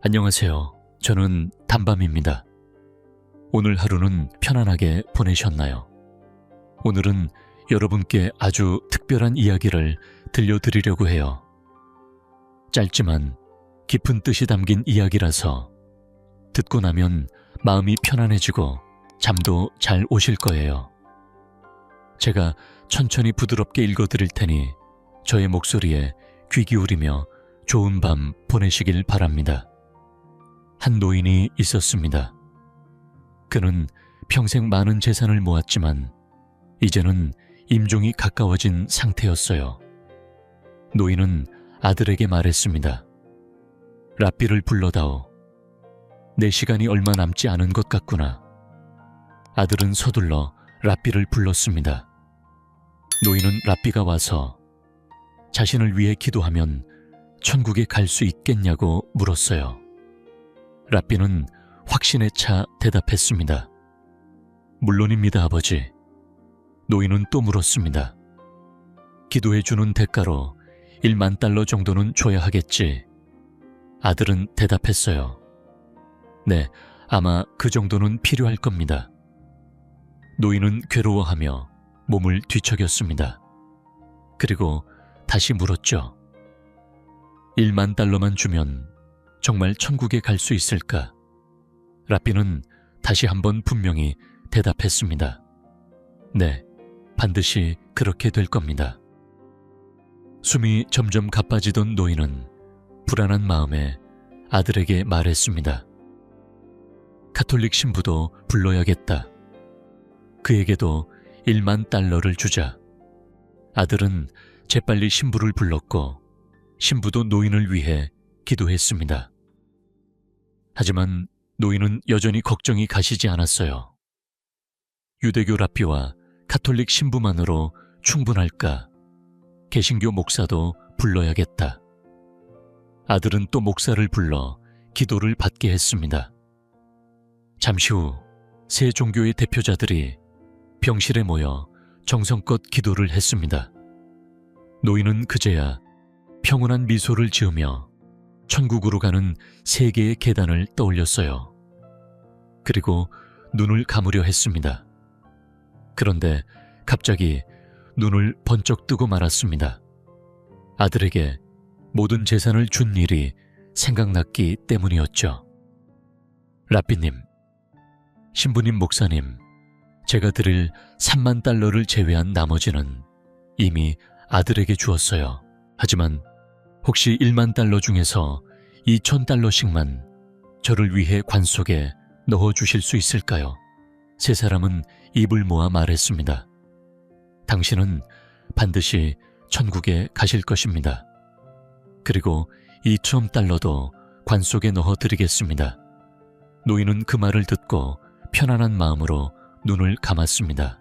안녕하세요. 저는 단밤입니다. 오늘 하루는 편안하게 보내셨나요? 오늘은 여러분께 아주 특별한 이야기를 들려드리려고 해요. 짧지만 깊은 뜻이 담긴 이야기라서 듣고 나면 마음이 편안해지고 잠도 잘 오실 거예요. 제가 천천히 부드럽게 읽어드릴 테니 저의 목소리에 귀 기울이며 좋은 밤 보내시길 바랍니다. 한 노인이 있었습니다. 그는 평생 많은 재산을 모았지만 이제는 임종이 가까워진 상태였어요. 노인은 아들에게 말했습니다. 랍비를 불러다오. 내 시간이 얼마 남지 않은 것 같구나. 아들은 서둘러 랍비를 불렀습니다. 노인은 랍비가 와서 자신을 위해 기도하면 천국에 갈 수 있겠냐고 물었어요. 랍비는 확신에 차 대답했습니다. 물론입니다, 아버지. 노인은 또 물었습니다. 기도해주는 대가로 1만 달러 정도는 줘야 하겠지. 아들은 대답했어요. 네, 아마 그 정도는 필요할 겁니다. 노인은 괴로워하며 몸을 뒤척였습니다. 그리고 다시 물었죠. 1만 달러만 주면 정말 천국에 갈 수 있을까? 랍비는 다시 한번 분명히 대답했습니다. 네, 반드시 그렇게 될 겁니다. 숨이 점점 가빠지던 노인은 불안한 마음에 아들에게 말했습니다. 가톨릭 신부도 불러야겠다. 그에게도 1만 달러를 주자. 아들은 재빨리 신부를 불렀고 신부도 노인을 위해 기도했습니다. 하지만 노인은 여전히 걱정이 가시지 않았어요. 유대교 랍비와 가톨릭 신부만으로 충분할까? 개신교 목사도 불러야겠다. 아들은 또 목사를 불러 기도를 받게 했습니다. 잠시 후 세 종교의 대표자들이 병실에 모여 정성껏 기도를 했습니다. 노인은 그제야 평온한 미소를 지으며 천국으로 가는 세 개의 계단을 떠올렸어요. 그리고 눈을 감으려 했습니다. 그런데 갑자기 눈을 번쩍 뜨고 말았습니다. 아들에게 모든 재산을 준 일이 생각났기 때문이었죠. 랍비님, 신부님 목사님, 제가 드릴 3만 달러를 제외한 나머지는 이미 아들에게 주었어요. 하지만 혹시 1만 달러 중에서 2,000달러씩만 저를 위해 관 속에 넣어주실 수 있을까요? 세 사람은 입을 모아 말했습니다. 당신은 반드시 천국에 가실 것입니다. 그리고 2,000달러도 관 속에 넣어드리겠습니다. 노인은 그 말을 듣고 편안한 마음으로 눈을 감았습니다.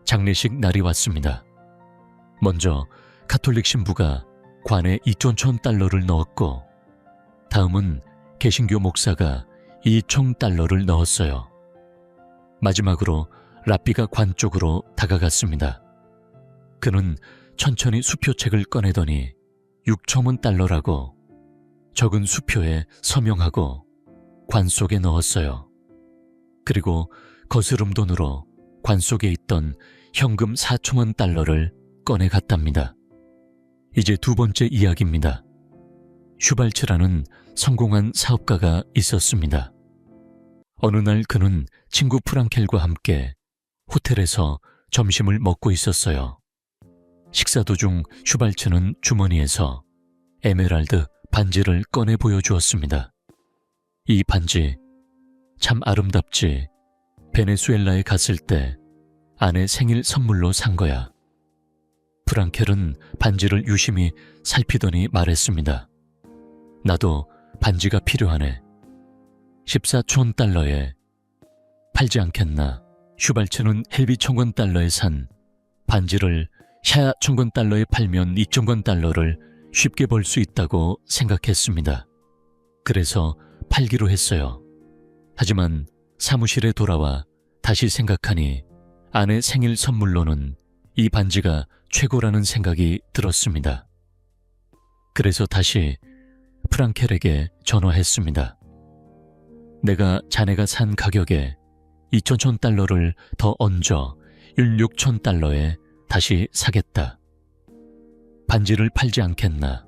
장례식 날이 왔습니다. 먼저 가톨릭 신부가 관에 2,000달러를 넣었고 다음은 개신교 목사가 2,000달러를 넣었어요. 마지막으로 랍비가 관 쪽으로 다가갔습니다. 그는 천천히 수표책을 꺼내더니 6,000달러라고 적은 수표에 서명하고 관 속에 넣었어요. 그리고 거스름 돈으로 관 속에 있던 현금 4,000달러를 꺼내 갔답니다. 이제 두 번째 이야기입니다. 슈발츠라는 성공한 사업가가 있었습니다. 어느 날 그는 친구 프랑켈과 함께 호텔에서 점심을 먹고 있었어요. 식사 도중 슈발츠는 주머니에서 에메랄드 반지를 꺼내 보여주었습니다. 이 반지 참 아름답지. 베네수엘라에 갔을 때 아내 생일 선물로 산 거야. 프랑켈은 반지를 유심히 살피더니 말했습니다. 나도 반지가 필요하네. 14,000달러에 팔지 않겠나. 슈발츠는 헬비 1,000달러에 산 반지를 샤야 1,000달러에 팔면 2,000달러를 쉽게 벌 수 있다고 생각했습니다. 그래서 팔기로 했어요. 하지만 사무실에 돌아와 다시 생각하니 아내 생일 선물로는 이 반지가 최고라는 생각이 들었습니다. 그래서 다시 프랑켈에게 전화했습니다. 내가 자네가 산 가격에 2,000달러를 더 얹어 16,000달러에 다시 사겠다. 반지를 팔지 않겠나?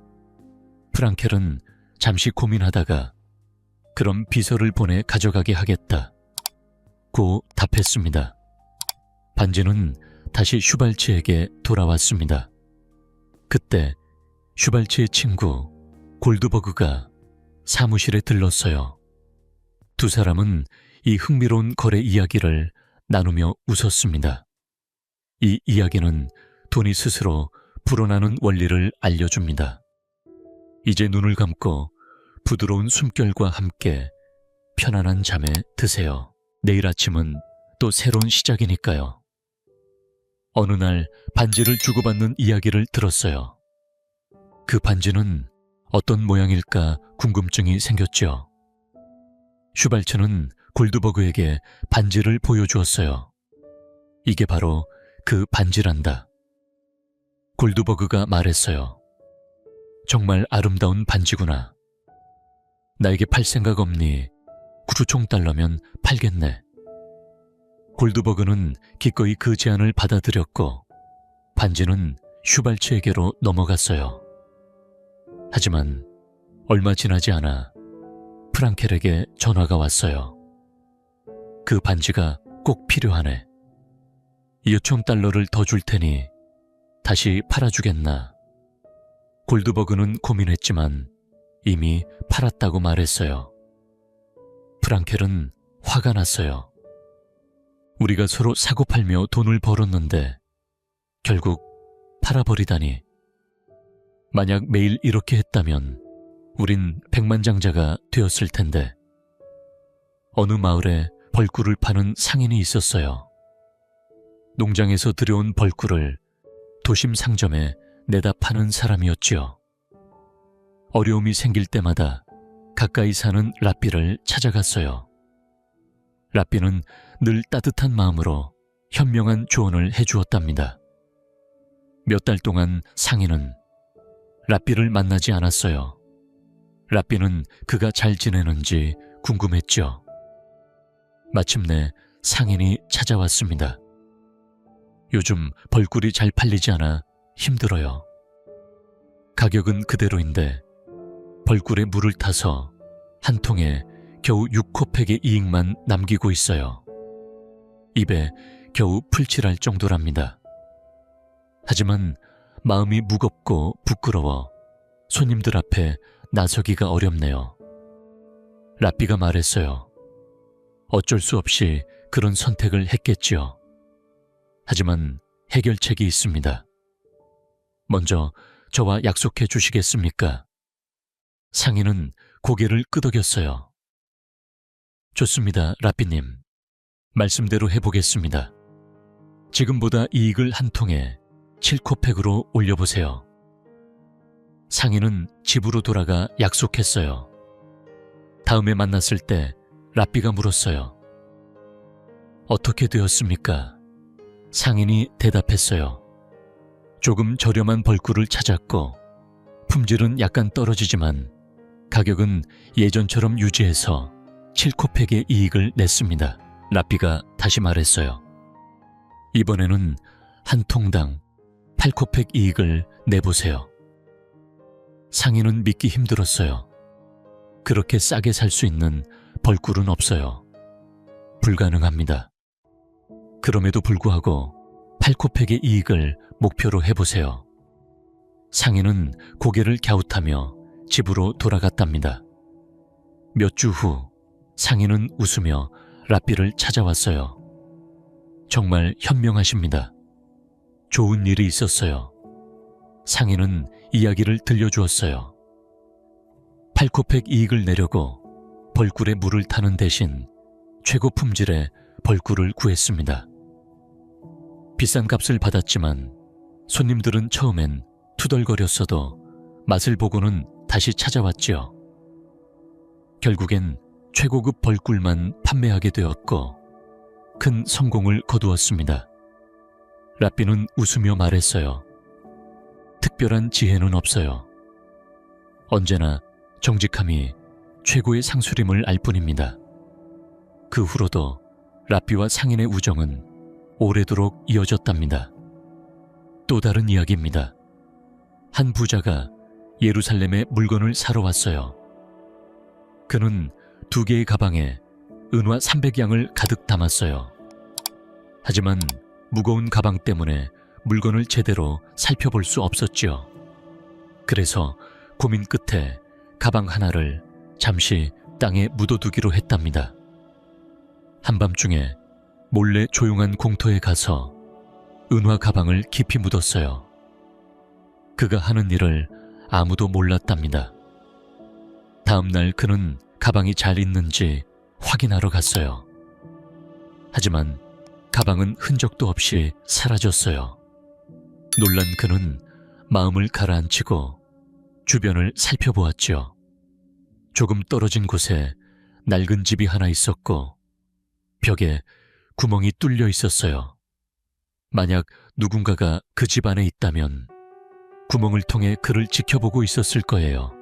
프랑켈은 잠시 고민하다가 그럼 비서를 보내 가져가게 하겠다 고 답했습니다. 반지는 다시 슈발츠에게 돌아왔습니다. 그때 슈발츠의 친구 골드버그가 사무실에 들렀어요. 두 사람은 이 흥미로운 거래 이야기를 나누며 웃었습니다. 이 이야기는 돈이 스스로 불어나는 원리를 알려줍니다. 이제 눈을 감고 부드러운 숨결과 함께 편안한 잠에 드세요. 내일 아침은 또 새로운 시작이니까요. 어느 날 반지를 주고받는 이야기를 들었어요. 그 반지는 어떤 모양일까 궁금증이 생겼죠. 슈발츠는 골드버그에게 반지를 보여주었어요. 이게 바로 그 반지란다. 골드버그가 말했어요. 정말 아름다운 반지구나. 나에게 팔 생각 없니? 9,000달러면 팔겠네. 골드버그는 기꺼이 그 제안을 받아들였고 반지는 슈발츠에게로 넘어갔어요. 하지만 얼마 지나지 않아 프랑켈에게 전화가 왔어요. 그 반지가 꼭 필요하네. 2,000달러를 더 줄 테니 다시 팔아주겠나? 골드버그는 고민했지만 이미 팔았다고 말했어요. 프랑켈은 화가 났어요. 우리가 서로 사고팔며 돈을 벌었는데 결국 팔아버리다니. 만약 매일 이렇게 했다면 우린 백만장자가 되었을 텐데. 어느 마을에 벌꿀을 파는 상인이 있었어요. 농장에서 들여온 벌꿀을 도심 상점에 내다 파는 사람이었지요. 어려움이 생길 때마다 가까이 사는 라삐를 찾아갔어요. 라삐는 늘 따뜻한 마음으로 현명한 조언을 해주었답니다. 몇 달 동안 상인은 라삐를 만나지 않았어요. 라삐는 그가 잘 지내는지 궁금했죠. 마침내 상인이 찾아왔습니다. 요즘 벌꿀이 잘 팔리지 않아 힘들어요. 가격은 그대로인데 벌꿀에 물을 타서 한 통에 겨우 6코팩의 이익만 남기고 있어요. 입에 겨우 풀칠할 정도랍니다. 하지만 마음이 무겁고 부끄러워 손님들 앞에 나서기가 어렵네요. 라삐가 말했어요. 어쩔 수 없이 그런 선택을 했겠지요. 하지만 해결책이 있습니다. 먼저 저와 약속해 주시겠습니까? 상인은 고개를 끄덕였어요. 좋습니다, 라삐님. 말씀대로 해보겠습니다. 지금보다 이익을 한 통에 7코팩으로 올려보세요. 상인은 집으로 돌아가 약속했어요. 다음에 만났을 때 라삐가 물었어요. 어떻게 되었습니까? 상인이 대답했어요. 조금 저렴한 벌꿀을 찾았고 품질은 약간 떨어지지만 가격은 예전처럼 유지해서 7코팩의 이익을 냈습니다. 라삐가 다시 말했어요. 이번에는 한 통당 8코팩 이익을 내보세요. 상인은 믿기 힘들었어요. 그렇게 싸게 살 수 있는 벌꿀은 없어요. 불가능합니다. 그럼에도 불구하고 8코팩의 이익을 목표로 해보세요. 상인은 고개를 갸웃하며 집으로 돌아갔답니다. 몇 주 후 상인은 웃으며 라삐를 찾아왔어요. 정말 현명하십니다. 좋은 일이 있었어요. 상인은 이야기를 들려주었어요. 8코팩 이익을 내려고 벌꿀에 물을 타는 대신 최고 품질의 벌꿀을 구했습니다. 비싼 값을 받았지만 손님들은 처음엔 투덜거렸어도 맛을 보고는 다시 찾아왔지요. 결국엔 최고급 벌꿀만 판매하게 되었고 큰 성공을 거두었습니다. 라삐는 웃으며 말했어요. 특별한 지혜는 없어요. 언제나 정직함이 최고의 상술임을 알 뿐입니다. 그 후로도 라삐와 상인의 우정은 오래도록 이어졌답니다. 또 다른 이야기입니다. 한 부자가 예루살렘에 물건을 사러 왔어요. 그는 2개의 가방에 은화 300양을 가득 담았어요. 하지만 무거운 가방 때문에 물건을 제대로 살펴볼 수 없었지요. 그래서 고민 끝에 가방 하나를 잠시 땅에 묻어두기로 했답니다. 한밤중에 몰래 조용한 공터에 가서 은화 가방을 깊이 묻었어요. 그가 하는 일을 아무도 몰랐답니다. 다음 날 그는 가방이 잘 있는지 확인하러 갔어요. 하지만 가방은 흔적도 없이 사라졌어요. 놀란 그는 마음을 가라앉히고 주변을 살펴보았지요. 조금 떨어진 곳에 낡은 집이 하나 있었고 벽에 구멍이 뚫려 있었어요. 만약 누군가가 그 집 안에 있다면 구멍을 통해 그를 지켜보고 있었을 거예요.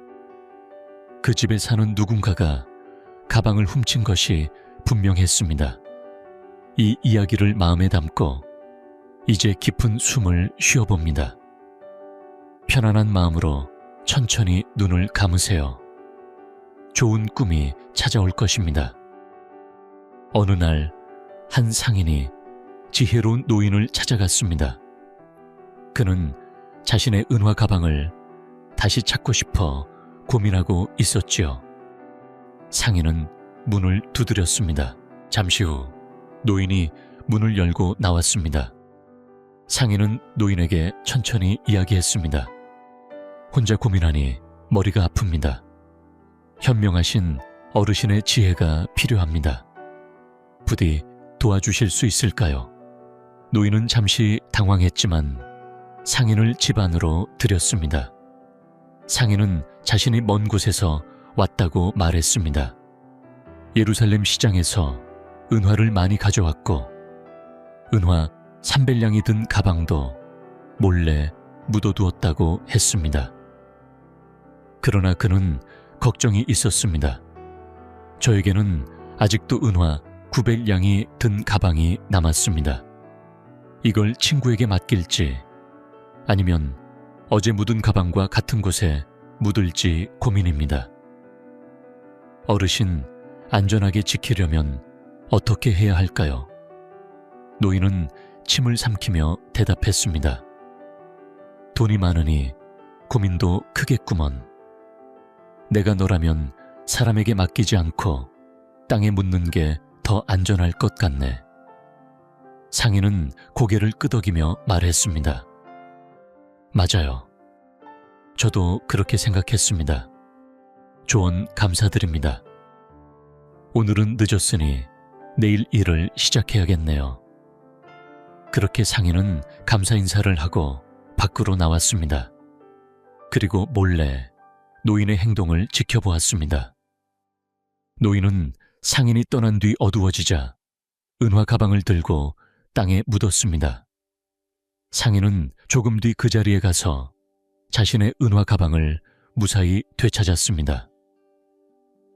그 집에 사는 누군가가 가방을 훔친 것이 분명했습니다. 이 이야기를 마음에 담고 이제 깊은 숨을 쉬어봅니다. 편안한 마음으로 천천히 눈을 감으세요. 좋은 꿈이 찾아올 것입니다. 어느 날 한 상인이 지혜로운 노인을 찾아갔습니다. 그는 자신의 은화 가방을 다시 찾고 싶어 고민하고 있었지요. 상인은 문을 두드렸습니다. 잠시 후 노인이 문을 열고 나왔습니다. 상인은 노인에게 천천히 이야기했습니다. 혼자 고민하니 머리가 아픕니다. 현명하신 어르신의 지혜가 필요합니다. 부디 도와주실 수 있을까요? 노인은 잠시 당황했지만 상인을 집 안으로 들였습니다. 상인은 자신이 먼 곳에서 왔다고 말했습니다. 예루살렘 시장에서 은화를 많이 가져왔고 은화 300량이 든 가방도 몰래 묻어두었다고 했습니다. 그러나 그는 걱정이 있었습니다. 저에게는 아직도 은화 900량이 든 가방이 남았습니다. 이걸 친구에게 맡길지 아니면 어제 묻은 가방과 같은 곳에 묻을지 고민입니다. 어르신, 안전하게 지키려면 어떻게 해야 할까요? 노인은 침을 삼키며 대답했습니다. 돈이 많으니 고민도 크겠구먼. 내가 너라면 사람에게 맡기지 않고 땅에 묻는 게 더 안전할 것 같네. 상인은 고개를 끄덕이며 말했습니다. 맞아요. 저도 그렇게 생각했습니다. 조언 감사드립니다. 오늘은 늦었으니 내일 일을 시작해야겠네요. 그렇게 상인은 감사 인사를 하고 밖으로 나왔습니다. 그리고 몰래 노인의 행동을 지켜보았습니다. 노인은 상인이 떠난 뒤 어두워지자 은화 가방을 들고 땅에 묻었습니다. 상인은 조금 뒤 그 자리에 가서 자신의 은화 가방을 무사히 되찾았습니다.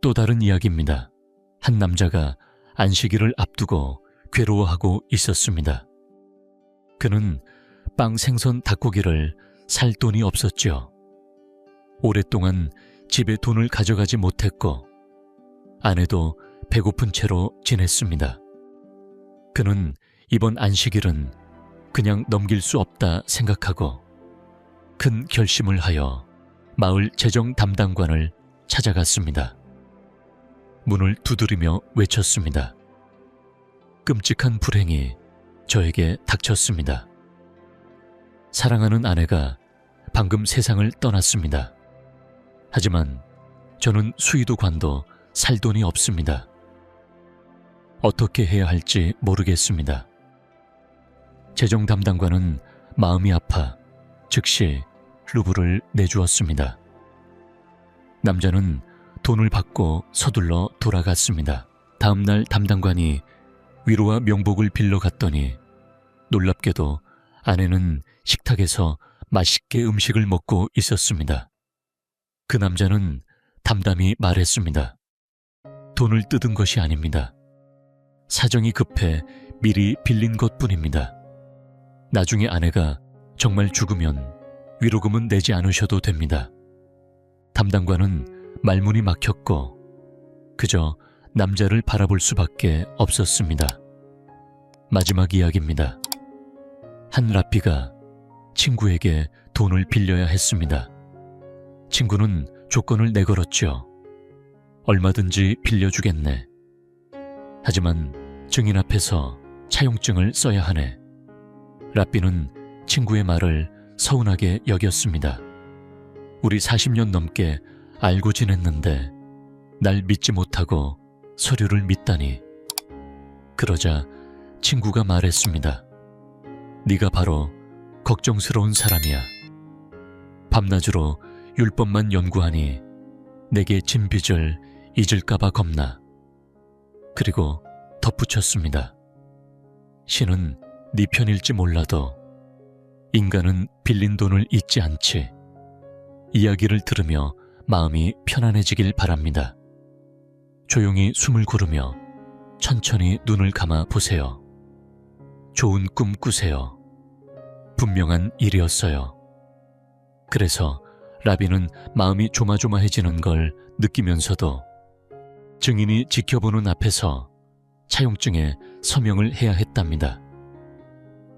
또 다른 이야기입니다. 한 남자가 안식일을 앞두고 괴로워하고 있었습니다. 그는 빵, 생선, 닭고기를 살 돈이 없었지요. 오랫동안 집에 돈을 가져가지 못했고 아내도 배고픈 채로 지냈습니다. 그는 이번 안식일은 그냥 넘길 수 없다 생각하고 큰 결심을 하여 마을 재정 담당관을 찾아갔습니다. 문을 두드리며 외쳤습니다. 끔찍한 불행이 저에게 닥쳤습니다. 사랑하는 아내가 방금 세상을 떠났습니다. 하지만 저는 수의도 관도 살 돈이 없습니다. 어떻게 해야 할지 모르겠습니다. 재정 담당관은 마음이 아파 즉시 루블을 내주었습니다. 남자는 돈을 받고 서둘러 돌아갔습니다. 다음 날 담당관이 위로와 명복을 빌러 갔더니 놀랍게도 아내는 식탁에서 맛있게 음식을 먹고 있었습니다. 그 남자는 담담히 말했습니다. 돈을 뜯은 것이 아닙니다. 사정이 급해 미리 빌린 것뿐입니다. 나중에 아내가 정말 죽으면 위로금은 내지 않으셔도 됩니다. 담당관은 말문이 막혔고 그저 남자를 바라볼 수밖에 없었습니다. 마지막 이야기입니다. 한 랍비가 친구에게 돈을 빌려야 했습니다. 친구는 조건을 내걸었죠. 얼마든지 빌려주겠네. 하지만 증인 앞에서 차용증을 써야 하네. 랍비는 친구의 말을 서운하게 여겼습니다. 우리 40년 넘게 알고 지냈는데 날 믿지 못하고 서류를 믿다니. 그러자 친구가 말했습니다. 네가 바로 걱정스러운 사람이야. 밤낮으로 율법만 연구하니 내게 진 빚을 잊을까봐 겁나. 그리고 덧붙였습니다. 신은 네 편일지 몰라도 인간은 빌린 돈을 잊지 않지. 이야기를 들으며 마음이 편안해지길 바랍니다. 조용히 숨을 고르며 천천히 눈을 감아 보세요. 좋은 꿈 꾸세요. 분명한 일이었어요. 그래서 라비는 마음이 조마조마해지는 걸 느끼면서도 증인이 지켜보는 앞에서 차용증에 서명을 해야 했답니다.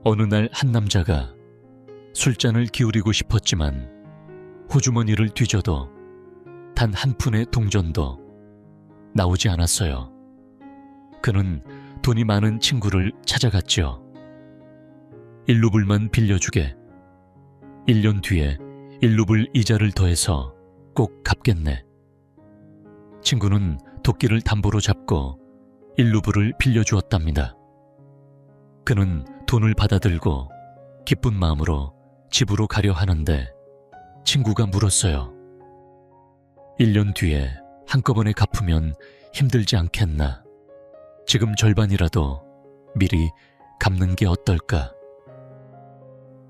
어느 날 한 남자가 술잔을 기울이고 싶었지만 호주머니를 뒤져도 단 한 푼의 동전도 나오지 않았어요. 그는 돈이 많은 친구를 찾아갔죠. 1루블만 빌려주게. 1년 뒤에 1루블 이자를 더해서 꼭 갚겠네. 친구는 도끼를 담보로 잡고 1루블을 빌려주었답니다. 그는 돈을 받아들고 기쁜 마음으로 집으로 가려 하는데 친구가 물었어요. 1년 뒤에 한꺼번에 갚으면 힘들지 않겠나? 지금 절반이라도 미리 갚는 게 어떨까?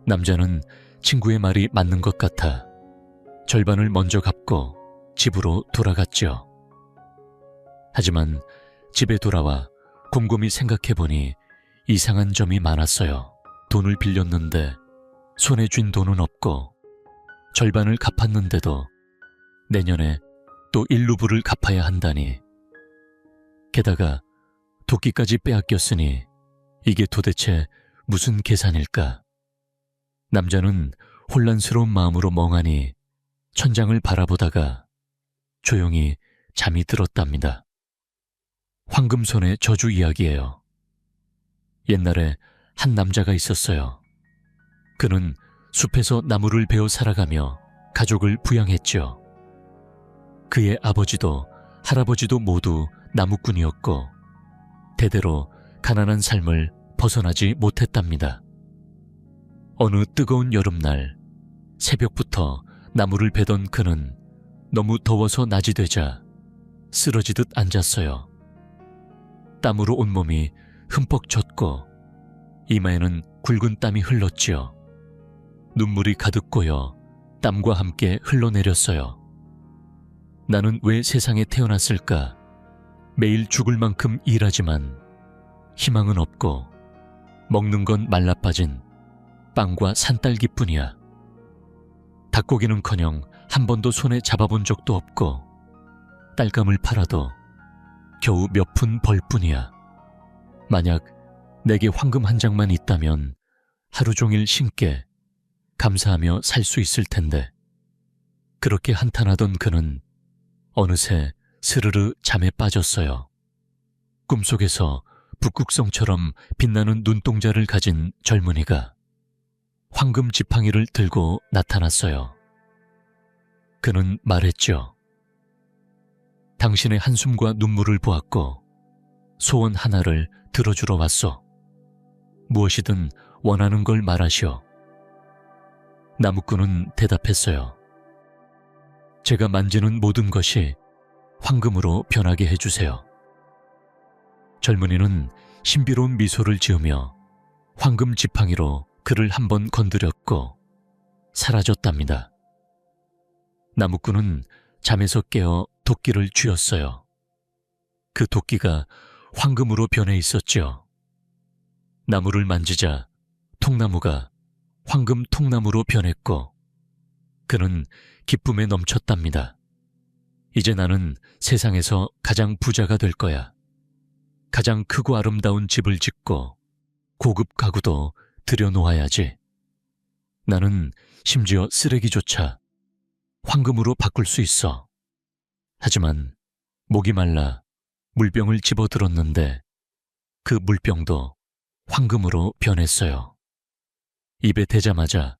남자는 친구의 말이 맞는 것 같아 절반을 먼저 갚고 집으로 돌아갔죠. 하지만 집에 돌아와 곰곰이 생각해보니 이상한 점이 많았어요. 돈을 빌렸는데 손에 쥔 돈은 없고 절반을 갚았는데도 내년에 또 1루블을 갚아야 한다니. 게다가 도끼까지 빼앗겼으니 이게 도대체 무슨 계산일까? 남자는 혼란스러운 마음으로 멍하니 천장을 바라보다가 조용히 잠이 들었답니다. 황금손의 저주 이야기예요. 옛날에 한 남자가 있었어요. 그는 숲에서 나무를 베어 살아가며 가족을 부양했죠. 그의 아버지도 할아버지도 모두 나무꾼이었고 대대로 가난한 삶을 벗어나지 못했답니다. 어느 뜨거운 여름날 새벽부터 나무를 베던 그는 너무 더워서 낮이 되자 쓰러지듯 앉았어요. 땀으로 온몸이 흠뻑 젖고 이마에는 굵은 땀이 흘렀지요. 눈물이 가득 고여 땀과 함께 흘러내렸어요. 나는 왜 세상에 태어났을까? 매일 죽을 만큼 일하지만 희망은 없고 먹는 건 말라빠진 빵과 산딸기뿐이야. 닭고기는커녕 한 번도 손에 잡아본 적도 없고 딸감을 팔아도 겨우 몇 푼 벌 뿐이야. 만약 내게 황금 한 장만 있다면 하루 종일 신께 감사하며 살 수 있을 텐데. 그렇게 한탄하던 그는 어느새 스르르 잠에 빠졌어요. 꿈속에서 북극성처럼 빛나는 눈동자를 가진 젊은이가 황금 지팡이를 들고 나타났어요. 그는 말했죠. 당신의 한숨과 눈물을 보았고 소원 하나를 들어주러 왔소. 무엇이든 원하는 걸 말하시오. 나무꾼은 대답했어요. 제가 만지는 모든 것이 황금으로 변하게 해주세요. 젊은이는 신비로운 미소를 지으며 황금 지팡이로 그를 한번 건드렸고 사라졌답니다. 나무꾼은 잠에서 깨어 도끼를 쥐었어요. 그 도끼가 황금으로 변해 있었지요. 나무를 만지자 통나무가 황금 통나무로 변했고 그는 기쁨에 넘쳤답니다. 이제 나는 세상에서 가장 부자가 될 거야. 가장 크고 아름다운 집을 짓고 고급 가구도 들여놓아야지. 나는 심지어 쓰레기조차 황금으로 바꿀 수 있어. 하지만 목이 말라 물병을 집어들었는데 그 물병도 황금으로 변했어요. 입에 대자마자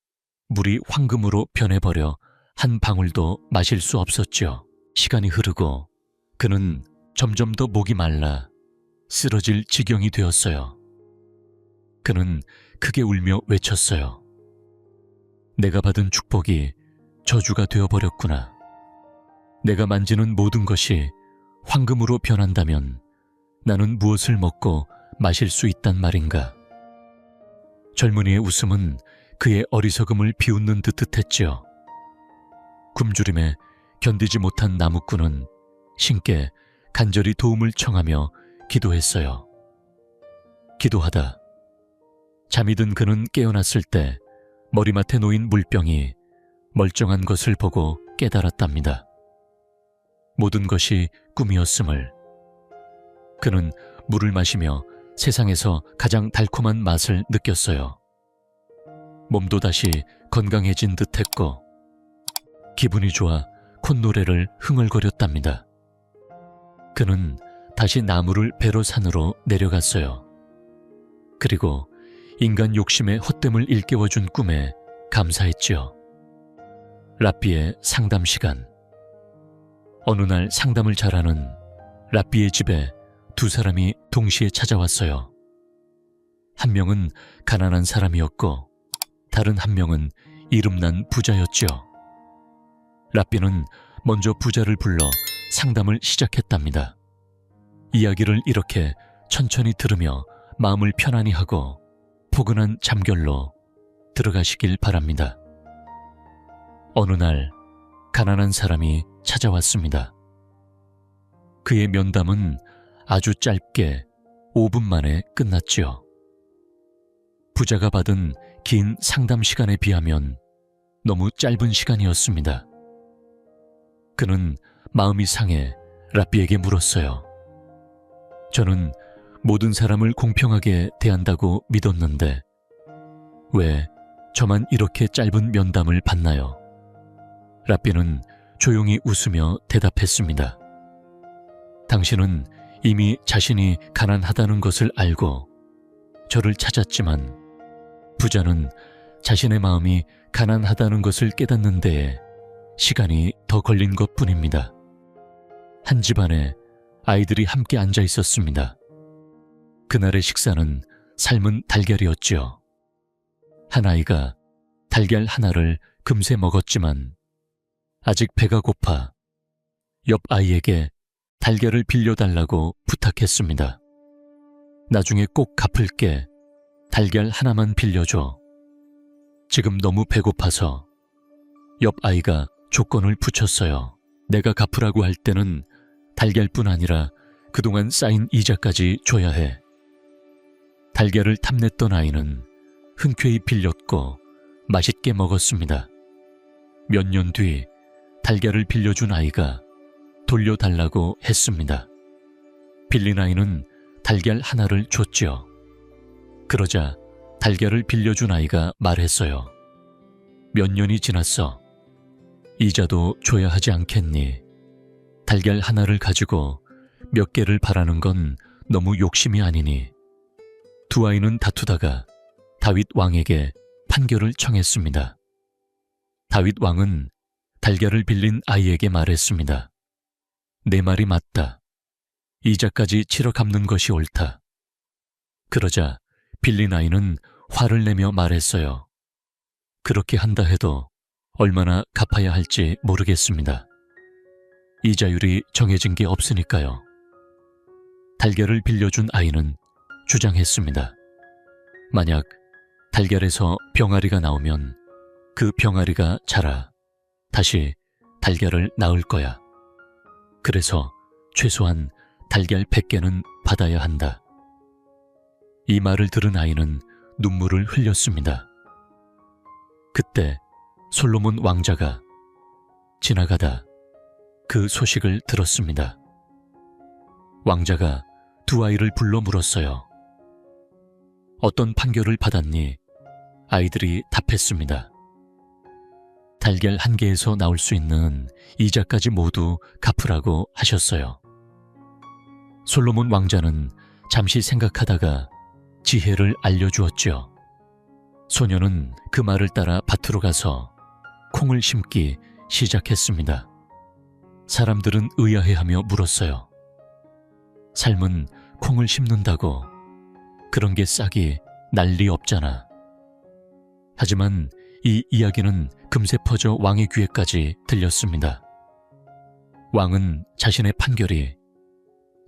물이 황금으로 변해버려 한 방울도 마실 수 없었죠. 시간이 흐르고 그는 점점 더 목이 말라 쓰러질 지경이 되었어요. 그는 크게 울며 외쳤어요. 내가 받은 축복이 저주가 되어버렸구나. 내가 만지는 모든 것이 황금으로 변한다면 나는 무엇을 먹고 마실 수 있단 말인가. 젊은이의 웃음은 그의 어리석음을 비웃는 듯 했지요. 굶주림에 견디지 못한 나무꾼은 신께 간절히 도움을 청하며 기도했어요. 기도하다 잠이 든 그는 깨어났을 때 머리맡에 놓인 물병이 멀쩡한 것을 보고 깨달았답니다. 모든 것이 꿈이었음을. 그는 물을 마시며 세상에서 가장 달콤한 맛을 느꼈어요. 몸도 다시 건강해진 듯했고 기분이 좋아 콧노래를 흥얼거렸답니다. 그는 다시 나무를 베러 산으로 내려갔어요. 그리고 인간 욕심의 헛됨을 일깨워준 꿈에 감사했지요. 랍비의 상담 시간. 어느 날 상담을 잘하는 랍비의 집에 두 사람이 동시에 찾아왔어요. 한 명은 가난한 사람이었고 다른 한 명은 이름난 부자였지요. 랍비는 먼저 부자를 불러 상담을 시작했답니다. 이야기를 이렇게 천천히 들으며 마음을 편안히 하고 포근한 잠결로 들어가시길 바랍니다. 어느 날 가난한 사람이 찾아왔습니다. 그의 면담은 아주 짧게 5분 만에 끝났지요. 부자가 받은 긴 상담 시간에 비하면 너무 짧은 시간이었습니다. 그는 마음이 상해 랍비에게 물었어요. 저는 모든 사람을 공평하게 대한다고 믿었는데 왜 저만 이렇게 짧은 면담을 받나요? 랍비는 조용히 웃으며 대답했습니다. 당신은 이미 자신이 가난하다는 것을 알고 저를 찾았지만 부자는 자신의 마음이 가난하다는 것을 깨닫는 데에 시간이 더 걸린 것뿐입니다. 한 집안에 아이들이 함께 앉아 있었습니다. 그날의 식사는 삶은 달걀이었지요. 한 아이가 달걀 하나를 금세 먹었지만 아직 배가 고파 옆 아이에게 달걀을 빌려달라고 부탁했습니다. 나중에 꼭 갚을게. 달걀 하나만 빌려줘. 지금 너무 배고파서. 옆 아이가 조건을 붙였어요. 내가 갚으라고 할 때는 달걀뿐 아니라 그동안 쌓인 이자까지 줘야 해. 달걀을 탐냈던 아이는 흔쾌히 빌렸고 맛있게 먹었습니다. 몇 년 뒤 달걀을 빌려준 아이가 돌려달라고 했습니다. 빌린 아이는 달걀 하나를 줬지요. 그러자 달걀을 빌려준 아이가 말했어요. 몇 년이 지났어. 이자도 줘야 하지 않겠니? 달걀 하나를 가지고 몇 개를 바라는 건 너무 욕심이 아니니. 두 아이는 다투다가 다윗 왕에게 판결을 청했습니다. 다윗 왕은 달걀을 빌린 아이에게 말했습니다. 내 말이 맞다. 이자까지 치러 갚는 것이 옳다. 그러자 빌린 아이는 화를 내며 말했어요. 그렇게 한다 해도 얼마나 갚아야 할지 모르겠습니다. 이자율이 정해진 게 없으니까요. 달걀을 빌려준 아이는 주장했습니다. 만약 달걀에서 병아리가 나오면 그 병아리가 자라 다시 달걀을 낳을 거야. 그래서 최소한 달걀 100개는 받아야 한다. 이 말을 들은 아이는 눈물을 흘렸습니다. 그때 솔로몬 왕자가 지나가다 그 소식을 들었습니다. 왕자가 두 아이를 불러 물었어요. 어떤 판결을 받았니? 아이들이 답했습니다. 달걀 1개에서 나올 수 있는 이자까지 모두 갚으라고 하셨어요. 솔로몬 왕자는 잠시 생각하다가 지혜를 알려주었죠. 소녀는 그 말을 따라 밭으로 가서 콩을 심기 시작했습니다. 사람들은 의아해하며 물었어요. 삶은 콩을 심는다고 그런 게 싹이 난리 없잖아. 하지만 이 이야기는 금세 퍼져 왕의 귀에까지 들렸습니다. 왕은 자신의 판결이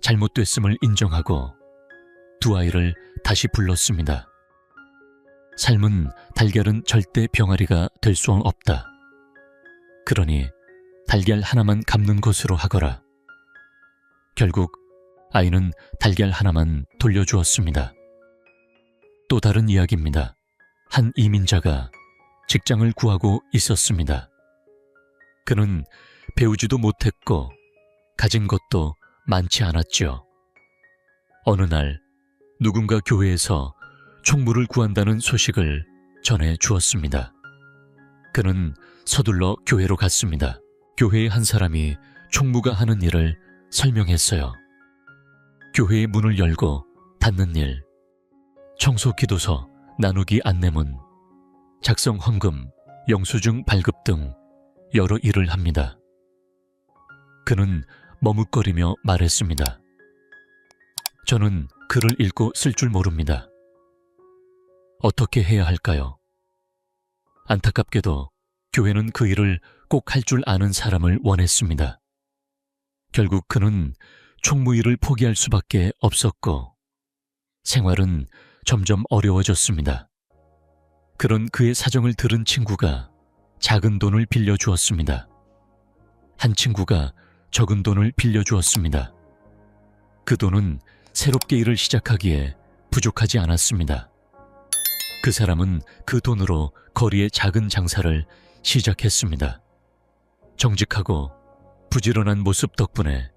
잘못됐음을 인정하고 두 아이를 다시 불렀습니다. 삶은 달걀은 절대 병아리가 될 수 없다. 그러니 달걀 하나만 갚는 것으로 하거라. 결국 아이는 달걀 하나만 돌려주었습니다. 또 다른 이야기입니다. 한 이민자가 직장을 구하고 있었습니다. 그는 배우지도 못했고 가진 것도 많지 않았죠. 어느 날 누군가 교회에서 총무를 구한다는 소식을 전해 주었습니다. 그는 서둘러 교회로 갔습니다. 교회의 한 사람이 총무가 하는 일을 설명했어요. 교회의 문을 열고 닫는 일, 청소 기도서, 나누기 안내문, 작성 헌금, 영수증 발급 등 여러 일을 합니다. 그는 머뭇거리며 말했습니다. 저는 글을 읽고 쓸 줄 모릅니다. 어떻게 해야 할까요? 안타깝게도 교회는 그 일을 꼭 할 줄 아는 사람을 원했습니다. 결국 그는 총무 일을 포기할 수밖에 없었고 생활은 점점 어려워졌습니다. 그런 그의 사정을 들은 친구가 작은 돈을 빌려주었습니다. 한 친구가 적은 돈을 빌려주었습니다. 그 돈은 새롭게 일을 시작하기에 부족하지 않았습니다. 그 사람은 그 돈으로 거리의 작은 장사를 시작했습니다. 정직하고 부지런한 모습 덕분에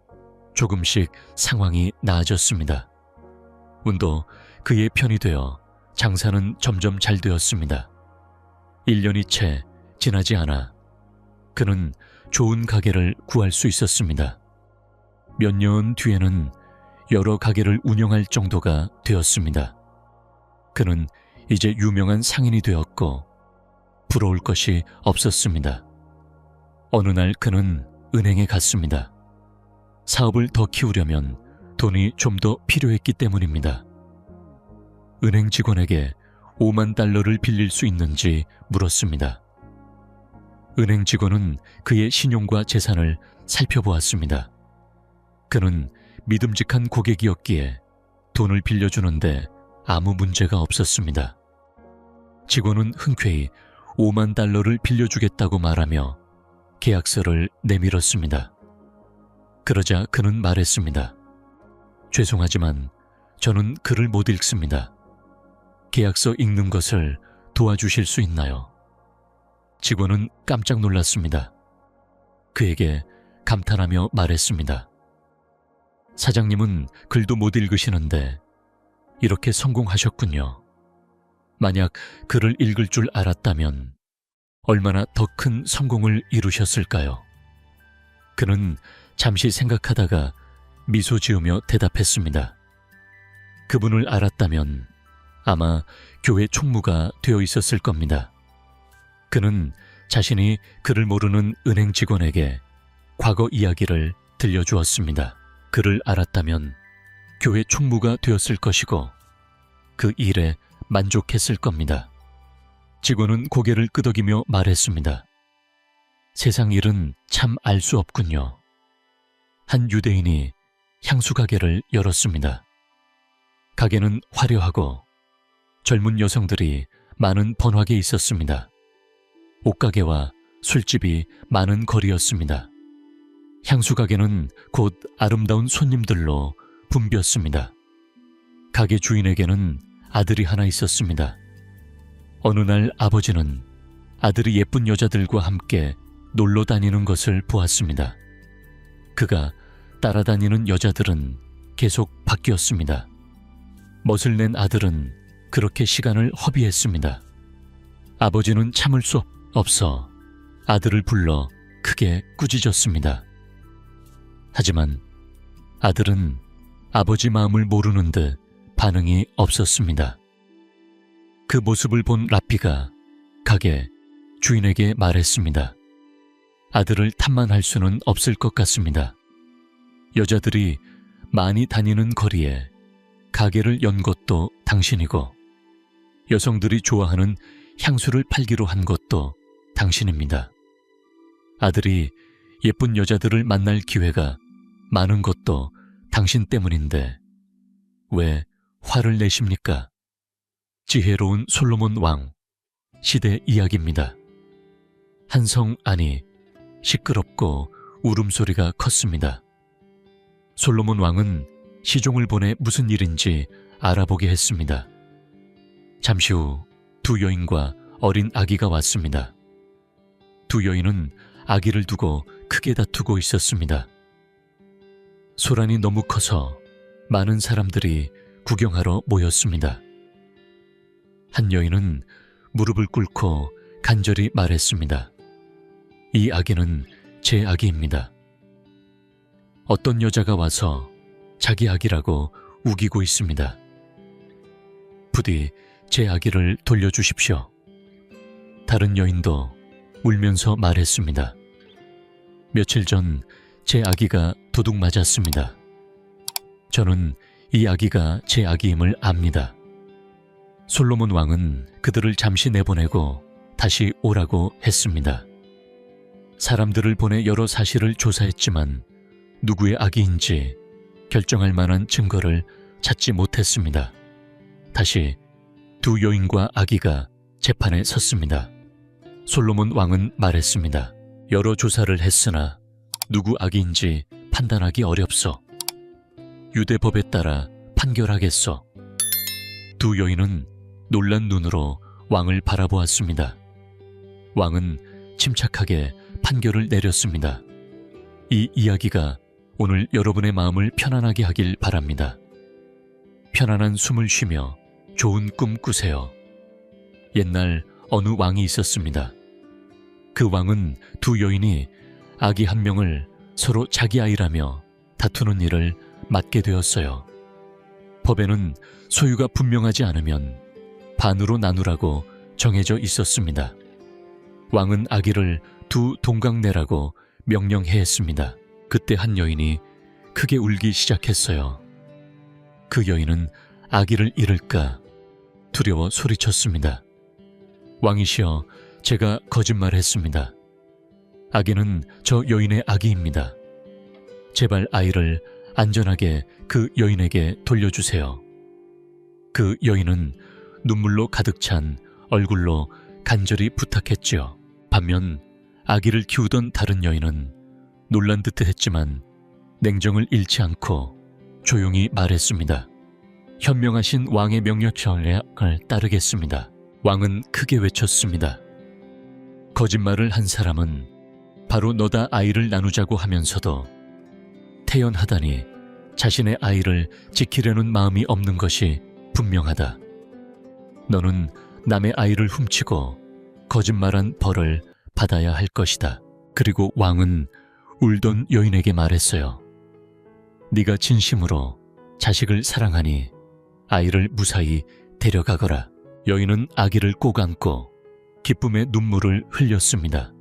조금씩 상황이 나아졌습니다. 운도 그의 편이 되어 장사는 점점 잘 되었습니다. 1년이 채 지나지 않아 그는 좋은 가게를 구할 수 있었습니다. 몇 년 뒤에는 여러 가게를 운영할 정도가 되었습니다. 그는 이제 유명한 상인이 되었고 부러울 것이 없었습니다. 어느 날 그는 은행에 갔습니다. 사업을 더 키우려면 돈이 좀 더 필요했기 때문입니다. 은행 직원에게 5만 달러를 빌릴 수 있는지 물었습니다. 은행 직원은 그의 신용과 재산을 살펴보았습니다. 그는 믿음직한 고객이었기에 돈을 빌려주는데 아무 문제가 없었습니다. 직원은 흔쾌히 5만 달러를 빌려주겠다고 말하며 계약서를 내밀었습니다. 그러자 그는 말했습니다. 죄송하지만 저는 글을 못 읽습니다. 계약서 읽는 것을 도와주실 수 있나요? 직원은 깜짝 놀랐습니다. 그에게 감탄하며 말했습니다. 사장님은 글도 못 읽으시는데 이렇게 성공하셨군요. 만약 글을 읽을 줄 알았다면 얼마나 더 큰 성공을 이루셨을까요? 그는 잠시 생각하다가 미소 지으며 대답했습니다. 그분을 알았다면 아마 교회 총무가 되어 있었을 겁니다. 그는 자신이 글을 모르는 은행 직원에게 과거 이야기를 들려주었습니다. 그를 알았다면 교회 총무가 되었을 것이고 그 일에 만족했을 겁니다. 직원은 고개를 끄덕이며 말했습니다. 세상 일은 참 알 수 없군요. 한 유대인이 향수 가게를 열었습니다. 가게는 화려하고 젊은 여성들이 많은 번화기에 있었습니다. 옷가게와 술집이 많은 거리였습니다. 향수 가게는 곧 아름다운 손님들로 붐볐습니다. 가게 주인에게는 아들이 하나 있었습니다. 어느 날 아버지는 아들이 예쁜 여자들과 함께 놀러 다니는 것을 보았습니다. 그가 따라다니는 여자들은 계속 바뀌었습니다. 멋을 낸 아들은 그렇게 시간을 허비했습니다. 아버지는 참을 수 없어 아들을 불러 크게 꾸짖었습니다. 하지만 아들은 아버지 마음을 모르는 듯 반응이 없었습니다. 그 모습을 본 라피가 가게 주인에게 말했습니다. 아들을 탓만할 수는 없을 것 같습니다. 여자들이 많이 다니는 거리에 가게를 연 것도 당신이고 여성들이 좋아하는 향수를 팔기로 한 것도 당신입니다. 아들이 예쁜 여자들을 만날 기회가 많은 것도 당신 때문인데 왜 화를 내십니까? 지혜로운 솔로몬 왕, 시대 이야기입니다. 한 성 안이 시끄럽고 울음소리가 컸습니다. 솔로몬 왕은 시종을 보내 무슨 일인지 알아보게 했습니다. 잠시 후 두 여인과 어린 아기가 왔습니다. 두 여인은 아기를 두고 크게 다투고 있었습니다. 소란이 너무 커서 많은 사람들이 구경하러 모였습니다. 한 여인은 무릎을 꿇고 간절히 말했습니다. 이 아기는 제 아기입니다. 어떤 여자가 와서 자기 아기라고 우기고 있습니다. 부디 제 아기를 돌려주십시오. 다른 여인도 울면서 말했습니다. 며칠 전 제 아기가 도둑 맞았습니다. 저는 이 아기가 제 아기임을 압니다. 솔로몬 왕은 그들을 잠시 내보내고 다시 오라고 했습니다. 사람들을 보내 여러 사실을 조사했지만 누구의 아기인지 결정할 만한 증거를 찾지 못했습니다. 다시 두 여인과 아기가 재판에 섰습니다. 솔로몬 왕은 말했습니다. 여러 조사를 했으나 누구 아기인지 판단하기 어렵소. 유대법에 따라 판결하겠소. 두 여인은 놀란 눈으로 왕을 바라보았습니다. 왕은 침착하게 판결을 내렸습니다. 이 이야기가 오늘 여러분의 마음을 편안하게 하길 바랍니다. 편안한 숨을 쉬며 좋은 꿈 꾸세요. 옛날 어느 왕이 있었습니다. 그 왕은 두 여인이 아기 한 명을 서로 자기 아이라며 다투는 일을 맡게 되었어요. 법에는 소유가 분명하지 않으면 반으로 나누라고 정해져 있었습니다. 왕은 아기를 두 동강내라고 명령해했습니다. 그때 한 여인이 크게 울기 시작했어요. 그 여인은 아기를 잃을까 두려워 소리쳤습니다. 왕이시여, 제가 거짓말했습니다. 아기는 저 여인의 아기입니다. 제발 아이를 안전하게 그 여인에게 돌려주세요. 그 여인은 눈물로 가득 찬 얼굴로 간절히 부탁했지요. 반면 아기를 키우던 다른 여인은 놀란 듯 했지만 냉정을 잃지 않고 조용히 말했습니다. 현명하신 왕의 명령을 따르겠습니다. 왕은 크게 외쳤습니다. 거짓말을 한 사람은 바로 너다 아이를 나누자고 하면서도 태연하다니 자신의 아이를 지키려는 마음이 없는 것이 분명하다. 너는 남의 아이를 훔치고 거짓말한 벌을 받아야 할 것이다. 그리고 왕은 울던 여인에게 말했어요. 네가 진심으로 자식을 사랑하니 아이를 무사히 데려가거라. 여인은 아기를 꼭 안고 기쁨의 눈물을 흘렸습니다.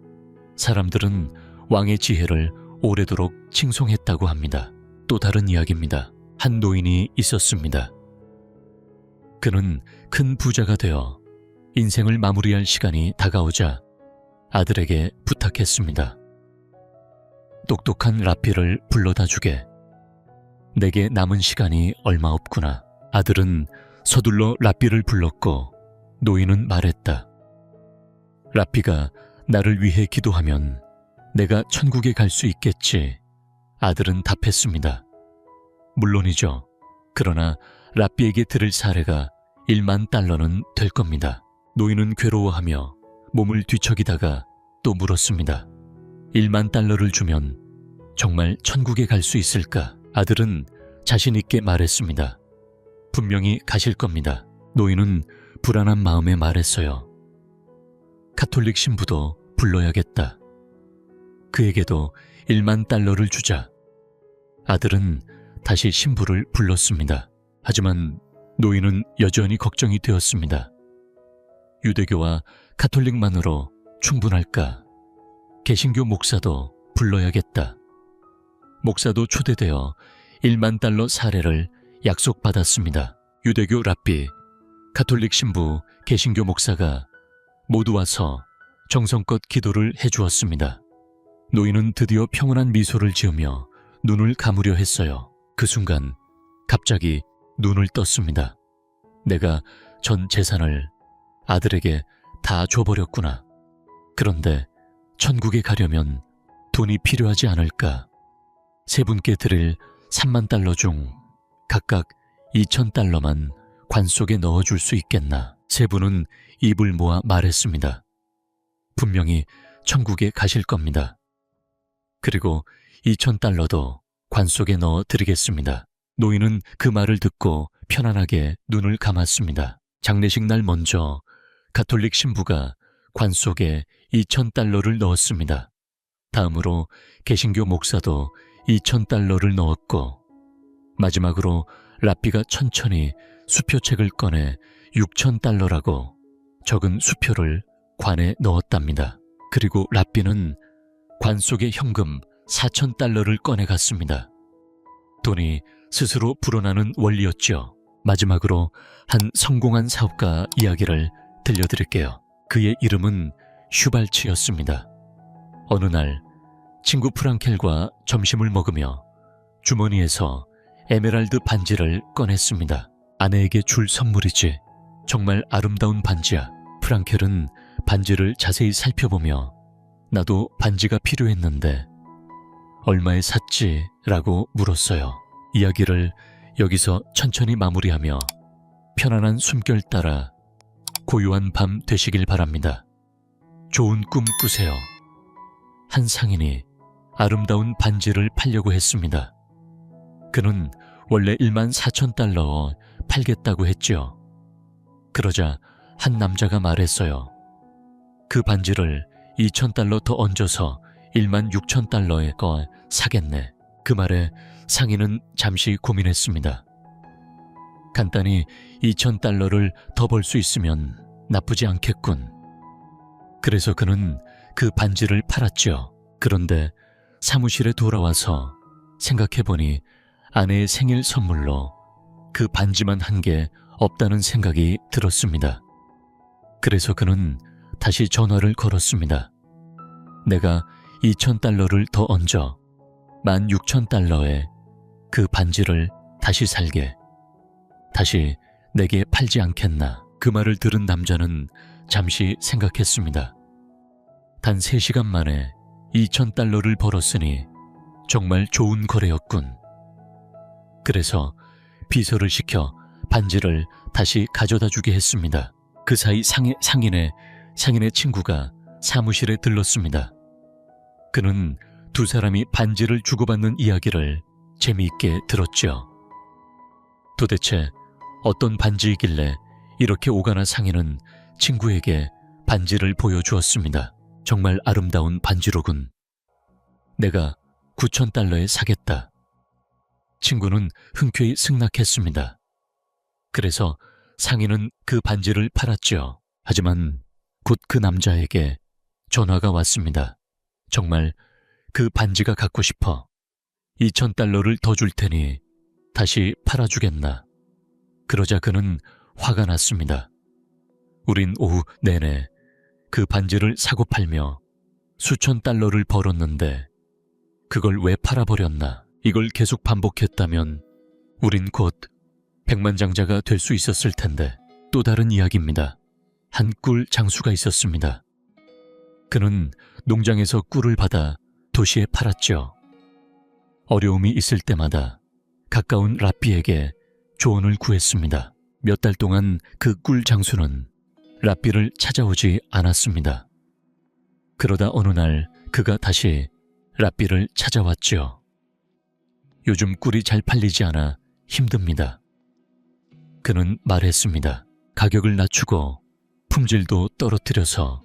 사람들은 왕의 지혜를 오래도록 칭송했다고 합니다. 또 다른 이야기입니다. 한 노인이 있었습니다. 그는 큰 부자가 되어 인생을 마무리할 시간이 다가오자 아들에게 부탁했습니다. 똑똑한 라피를 불러다 주게. 내게 남은 시간이 얼마 없구나. 아들은 서둘러 라피를 불렀고 노인은 말했다. 라피가 나를 위해 기도하면 내가 천국에 갈 수 있겠지. 아들은 답했습니다. 물론이죠. 그러나 랍비에게 들을 사례가 1만 달러는 될 겁니다. 노인은 괴로워하며 몸을 뒤척이다가 또 물었습니다. 1만 달러를 주면 정말 천국에 갈 수 있을까? 아들은 자신 있게 말했습니다. 분명히 가실 겁니다. 노인은 불안한 마음에 말했어요. 가톨릭 신부도 불러야겠다. 그에게도 1만 달러를 주자. 아들은 다시 신부를 불렀습니다. 하지만 노인은 여전히 걱정이 되었습니다. 유대교와 가톨릭만으로 충분할까? 개신교 목사도 불러야겠다. 목사도 초대되어 1만 달러 사례를 약속받았습니다. 유대교 랍비, 가톨릭 신부, 개신교 목사가 모두 와서 정성껏 기도를 해주었습니다. 노인은 드디어 평온한 미소를 지으며 눈을 감으려 했어요. 그 순간 갑자기 눈을 떴습니다. 내가 전 재산을 아들에게 다 줘버렸구나. 그런데 천국에 가려면 돈이 필요하지 않을까? 세 분께 드릴 3만 달러 중 각각 2천 달러만 관 속에 넣어줄 수 있겠나? 세 분은 입을 모아 말했습니다. 분명히 천국에 가실 겁니다. 그리고 2천 달러도 관 속에 넣어 드리겠습니다. 노인은 그 말을 듣고 편안하게 눈을 감았습니다. 장례식 날 먼저 가톨릭 신부가 관 속에 2천 달러를 넣었습니다. 다음으로 개신교 목사도 2천 달러를 넣었고, 마지막으로 랍비가 천천히 수표책을 꺼내 6천 달러라고 적은 수표를 관에 넣었답니다. 그리고 랍비는 관 속의 현금 4천 달러를 꺼내 갔습니다. 돈이 스스로 불어나는 원리였죠. 마지막으로 한 성공한 사업가 이야기를 들려드릴게요. 그의 이름은 슈발츠였습니다. 어느 날 친구 프랑켈과 점심을 먹으며 주머니에서 에메랄드 반지를 꺼냈습니다. 아내에게 줄 선물이지. 정말 아름다운 반지야. 프랑켈은 반지를 자세히 살펴보며 나도 반지가 필요했는데 얼마에 샀지? 라고 물었어요. 이야기를 여기서 천천히 마무리하며 편안한 숨결 따라 고요한 밤 되시길 바랍니다. 좋은 꿈 꾸세요. 한 상인이 아름다운 반지를 팔려고 했습니다. 그는 원래 1만 4천 달러 팔겠다고 했죠. 그러자 한 남자가 말했어요. 그 반지를 2천 달러 더 얹어서 1만 6천 달러에 거 사겠네. 그 말에 상인은 잠시 고민했습니다. 간단히 2천 달러를 더 벌 수 있으면 나쁘지 않겠군. 그래서 그는 그 반지를 팔았죠. 그런데 사무실에 돌아와서 생각해보니 아내의 생일 선물로 그 반지만 한 개 없다는 생각이 들었습니다. 그래서 그는 다시 전화를 걸었습니다. 내가 2천 달러를 더 얹어 16,000달러에 그 반지를 다시 살게. 다시 내게 팔지 않겠나. 그 말을 들은 남자는 잠시 생각했습니다. 단 3시간 만에 2,000달러를 벌었으니 정말 좋은 거래였군. 그래서 비서를 시켜 반지를 다시 가져다 주게 했습니다. 그 사이 상인의 친구가 사무실에 들렀습니다. 그는 두 사람이 반지를 주고받는 이야기를 재미있게 들었죠. 도대체 어떤 반지이길래 이렇게 오가나 상인은 친구에게 반지를 보여주었습니다. 정말 아름다운 반지로군. 내가 9,000달러에 사겠다. 친구는 흔쾌히 승낙했습니다. 그래서 상인은 그 반지를 팔았죠. 하지만 곧 그 남자에게 전화가 왔습니다. 정말 그 반지가 갖고 싶어. 2,000달러를 더 줄 테니 다시 팔아주겠나. 그러자 그는 화가 났습니다. 우린 오후 내내 그 반지를 사고 팔며 수천 달러를 벌었는데 그걸 왜 팔아버렸나. 이걸 계속 반복했다면 우린 곧 백만장자가 될 수 있었을 텐데. 또 다른 이야기입니다. 한 꿀 장수가 있었습니다. 그는 농장에서 꿀을 받아 도시에 팔았죠. 어려움이 있을 때마다 가까운 라삐에게 조언을 구했습니다. 몇 달 동안 그 꿀 장수는 라삐를 찾아오지 않았습니다. 그러다 어느 날 그가 다시 라삐를 찾아왔죠. 요즘 꿀이 잘 팔리지 않아 힘듭니다. 그는 말했습니다. 가격을 낮추고 품질도 떨어뜨려서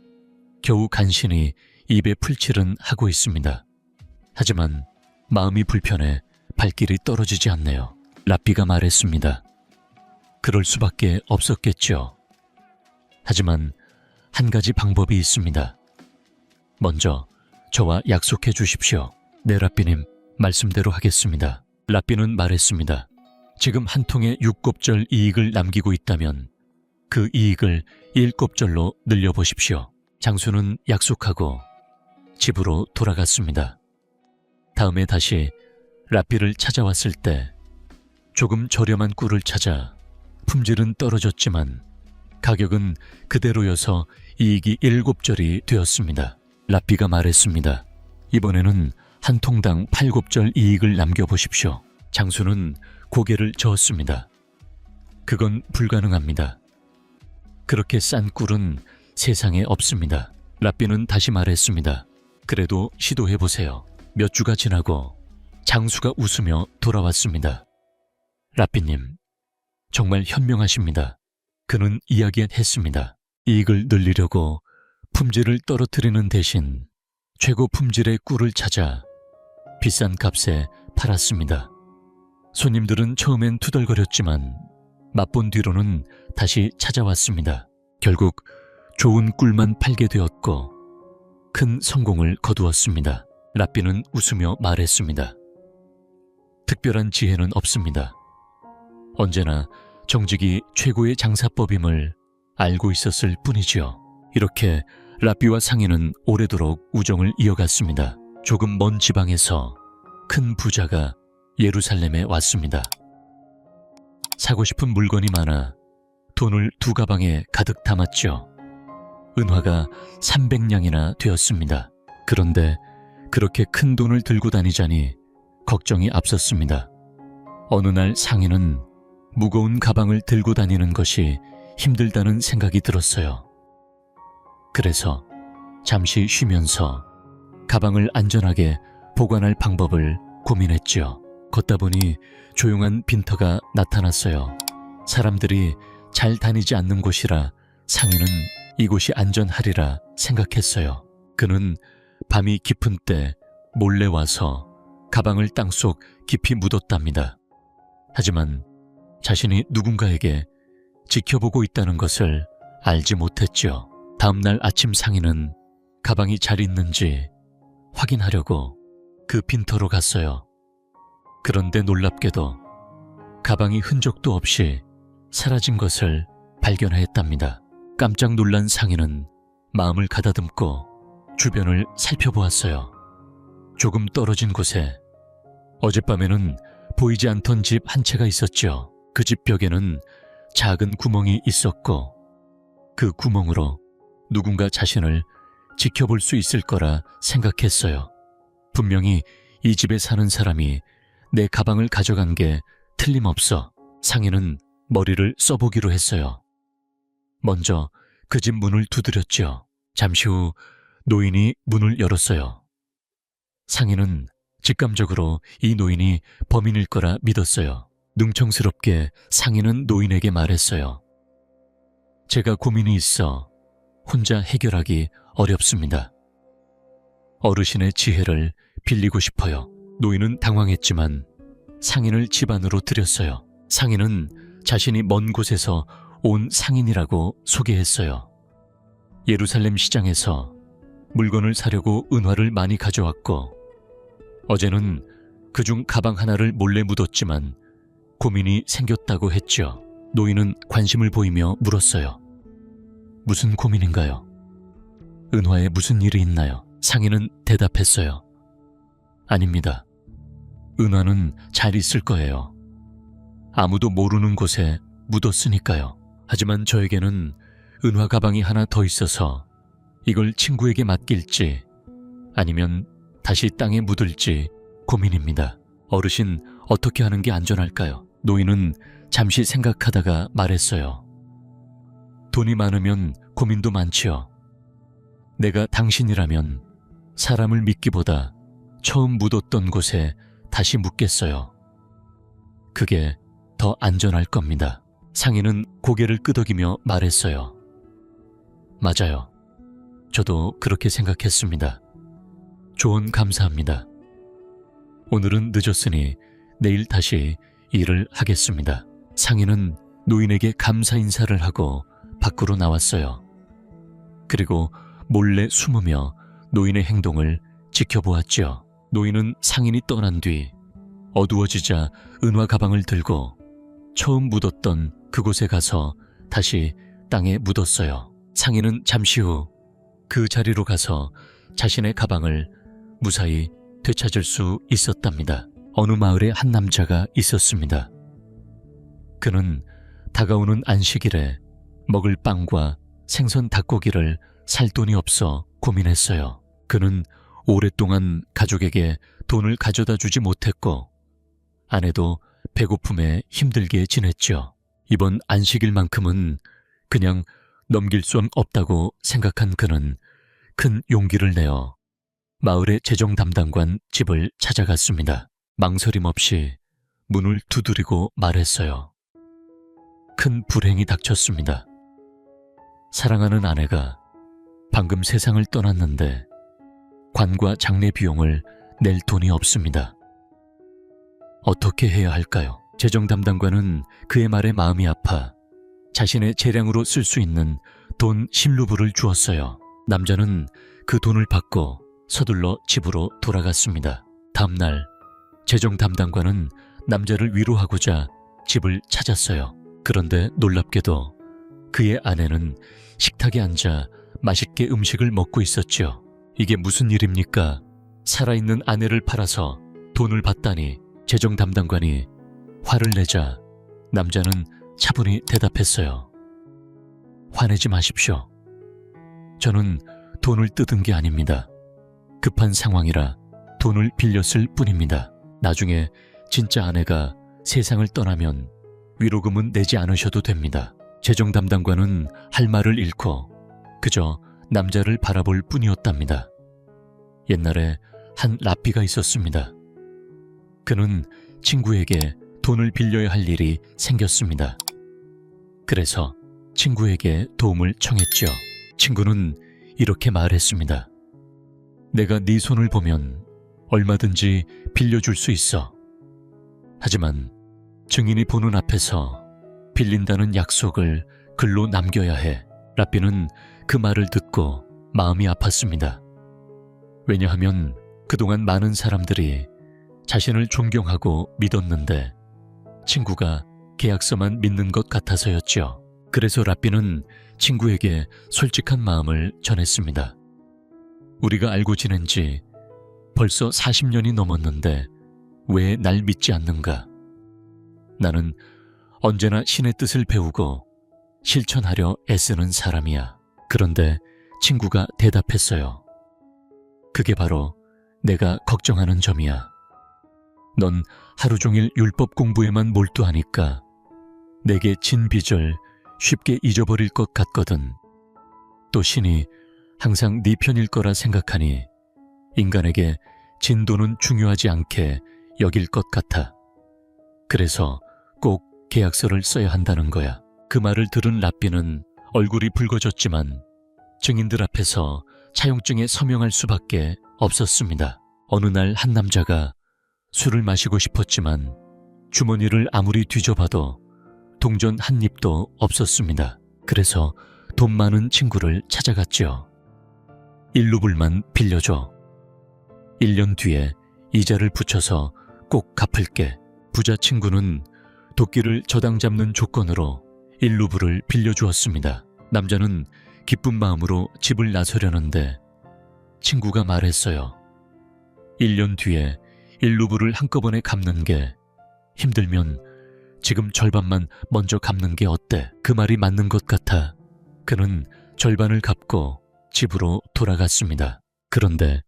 겨우 간신히 입에 풀칠은 하고 있습니다. 하지만 마음이 불편해 발길이 떨어지지 않네요. 라삐가 말했습니다. 그럴 수밖에 없었겠죠. 하지만 한 가지 방법이 있습니다. 먼저 저와 약속해 주십시오. 네, 라삐님, 말씀대로 하겠습니다. 라삐는 말했습니다. 지금 한 통의 6곱절 이익을 남기고 있다면 그 이익을 1곱절로 늘려보십시오. 장수는 약속하고 집으로 돌아갔습니다. 다음에 다시 라삐를 찾아왔을 때 조금 저렴한 꿀을 찾아 품질은 떨어졌지만 가격은 그대로여서 이익이 7절이 되었습니다. 라삐가 말했습니다. 이번에는 한 통당 8곱절 이익을 남겨보십시오. 장수는 고개를 저었습니다. 그건 불가능합니다. 그렇게 싼 꿀은 세상에 없습니다. 라삐는 다시 말했습니다. 그래도 시도해보세요. 몇 주가 지나고 장수가 웃으며 돌아왔습니다. 라삐님, 정말 현명하십니다. 그는 이야기했습니다. 이익을 늘리려고 품질을 떨어뜨리는 대신 최고 품질의 꿀을 찾아 비싼 값에 팔았습니다. 손님들은 처음엔 투덜거렸지만 맛본 뒤로는 다시 찾아왔습니다. 결국 좋은 꿀만 팔게 되었고 큰 성공을 거두었습니다. 라삐는 웃으며 말했습니다. 특별한 지혜는 없습니다. 언제나 정직이 최고의 장사법임을 알고 있었을 뿐이지요. 이렇게 라삐와 상인은 오래도록 우정을 이어갔습니다. 조금 먼 지방에서 큰 부자가 예루살렘에 왔습니다. 사고 싶은 물건이 많아 돈을 2가방에 가득 담았죠. 은화가 300냥이나 되었습니다. 그런데 그렇게 큰 돈을 들고 다니자니 걱정이 앞섰습니다. 어느 날 상인은 무거운 가방을 들고 다니는 것이 힘들다는 생각이 들었어요. 그래서 잠시 쉬면서 가방을 안전하게 보관할 방법을 고민했죠. 걷다 보니 조용한 빈터가 나타났어요. 사람들이 잘 다니지 않는 곳이라 상인은 이곳이 안전하리라 생각했어요. 그는 밤이 깊은 때 몰래 와서 가방을 땅속 깊이 묻었답니다. 하지만 자신이 누군가에게 지켜보고 있다는 것을 알지 못했죠. 다음날 아침 상인은 가방이 잘 있는지 확인하려고 그 빈터로 갔어요. 그런데 놀랍게도 가방이 흔적도 없이 사라진 것을 발견했답니다. 깜짝 놀란 상인은 마음을 가다듬고 주변을 살펴보았어요. 조금 떨어진 곳에 어젯밤에는 보이지 않던 집 한 채가 있었죠. 그 집 벽에는 작은 구멍이 있었고 그 구멍으로 누군가 자신을 지켜볼 수 있을 거라 생각했어요. 분명히 이 집에 사는 사람이 내 가방을 가져간 게 틀림없어. 상인은 머리를 써보기로 했어요. 먼저 그 집 문을 두드렸죠. 잠시 후 노인이 문을 열었어요. 상인은 직감적으로 이 노인이 범인일 거라 믿었어요. 능청스럽게 상인은 노인에게 말했어요. 제가 고민이 있어 혼자 해결하기 어렵습니다. 어르신의 지혜를 빌리고 싶어요. 노인은 당황했지만 상인을 집 안으로 들였어요. 상인은 자신이 먼 곳에서 온 상인이라고 소개했어요. 예루살렘 시장에서 물건을 사려고 은화를 많이 가져왔고 어제는 그중 가방 하나를 몰래 묻었지만 고민이 생겼다고 했죠. 노인은 관심을 보이며 물었어요. 무슨 고민인가요? 은화에 무슨 일이 있나요? 상인은 대답했어요. 아닙니다. 은화는 잘 있을 거예요. 아무도 모르는 곳에 묻었으니까요. 하지만 저에게는 은화 가방이 하나 더 있어서 이걸 친구에게 맡길지 아니면 다시 땅에 묻을지 고민입니다. 어르신, 어떻게 하는 게 안전할까요? 노인은 잠시 생각하다가 말했어요. 돈이 많으면 고민도 많지요. 내가 당신이라면 사람을 믿기보다 처음 묻었던 곳에 다시 묻겠어요. 그게 더 안전할 겁니다. 상인은 고개를 끄덕이며 말했어요. 맞아요. 저도 그렇게 생각했습니다. 조언 감사합니다. 오늘은 늦었으니 내일 다시 일을 하겠습니다. 상인은 노인에게 감사 인사를 하고 밖으로 나왔어요. 그리고 몰래 숨으며 노인의 행동을 지켜보았지요. 노인은 상인이 떠난 뒤 어두워지자 은화 가방을 들고 처음 묻었던 그곳에 가서 다시 땅에 묻었어요. 상인은 잠시 후 그 자리로 가서 자신의 가방을 무사히 되찾을 수 있었답니다. 어느 마을에 한 남자가 있었습니다. 그는 다가오는 안식일에 먹을 빵과 생선 닭고기를 살 돈이 없어 고민했어요. 그는 오랫동안 가족에게 돈을 가져다 주지 못했고 아내도 배고픔에 힘들게 지냈죠. 이번 안식일만큼은 그냥 넘길 수 없다고 생각한 그는 큰 용기를 내어 마을의 재정 담당관 집을 찾아갔습니다. 망설임 없이 문을 두드리고 말했어요. 큰 불행이 닥쳤습니다. 사랑하는 아내가 방금 세상을 떠났는데 관과 장례 비용을 낼 돈이 없습니다. 어떻게 해야 할까요? 재정 담당관은 그의 말에 마음이 아파 자신의 재량으로 쓸 수 있는 돈 10루블을 주었어요. 남자는 그 돈을 받고 서둘러 집으로 돌아갔습니다. 다음 날 재정 담당관은 남자를 위로하고자 집을 찾았어요. 그런데 놀랍게도 그의 아내는 식탁에 앉아 맛있게 음식을 먹고 있었죠. 이게 무슨 일입니까? 살아있는 아내를 팔아서 돈을 받다니. 재정 담당관이 화를 내자 남자는 차분히 대답했어요. 화내지 마십시오. 저는 돈을 뜯은 게 아닙니다. 급한 상황이라 돈을 빌렸을 뿐입니다. 나중에 진짜 아내가 세상을 떠나면 위로금은 내지 않으셔도 됩니다. 재정 담당관은 할 말을 잃고 그저 남자를 바라볼 뿐이었답니다. 옛날에 한 랍비가 있었습니다. 그는 친구에게 돈을 빌려야 할 일이 생겼습니다. 그래서 친구에게 도움을 청했죠. 친구는 이렇게 말했습니다. 내가 네 손을 보면 얼마든지 빌려줄 수 있어. 하지만 증인이 보는 앞에서 빌린다는 약속을 글로 남겨야 해. 랍비는 그 말을 듣고 마음이 아팠습니다. 왜냐하면 그동안 많은 사람들이 자신을 존경하고 믿었는데 친구가 계약서만 믿는 것 같아서였죠. 그래서 랍비는 친구에게 솔직한 마음을 전했습니다. 우리가 알고 지낸 지 벌써 40년이 넘었는데 왜 날 믿지 않는가? 나는 언제나 신의 뜻을 배우고 실천하려 애쓰는 사람이야. 그런데 친구가 대답했어요. 그게 바로 내가 걱정하는 점이야. 넌 하루 종일 율법 공부에만 몰두하니까 내게 진 빚을 쉽게 잊어버릴 것 같거든. 또 신이 항상 네 편일 거라 생각하니 인간에게 진 돈은 중요하지 않게 여길 것 같아. 그래서 꼭 계약서를 써야 한다는 거야. 그 말을 들은 랍비는 얼굴이 붉어졌지만 증인들 앞에서 차용증에 서명할 수밖에 없었습니다. 어느 날 한 남자가 술을 마시고 싶었지만 주머니를 아무리 뒤져봐도 동전 한 입도 없었습니다. 그래서 돈 많은 친구를 찾아갔죠. 1루블만 빌려줘. 1년 뒤에 이자를 붙여서 꼭 갚을게. 부자 친구는 도끼를 저당 잡는 조건으로 1루블을 빌려주었습니다. 남자는 기쁜 마음으로 집을 나서려는데 친구가 말했어요. 1년 뒤에 1루블을 한꺼번에 갚는 게 힘들면 지금 절반만 먼저 갚는 게 어때? 그 말이 맞는 것 같아 그는 절반을 갚고 집으로 돌아갔습니다. 그런데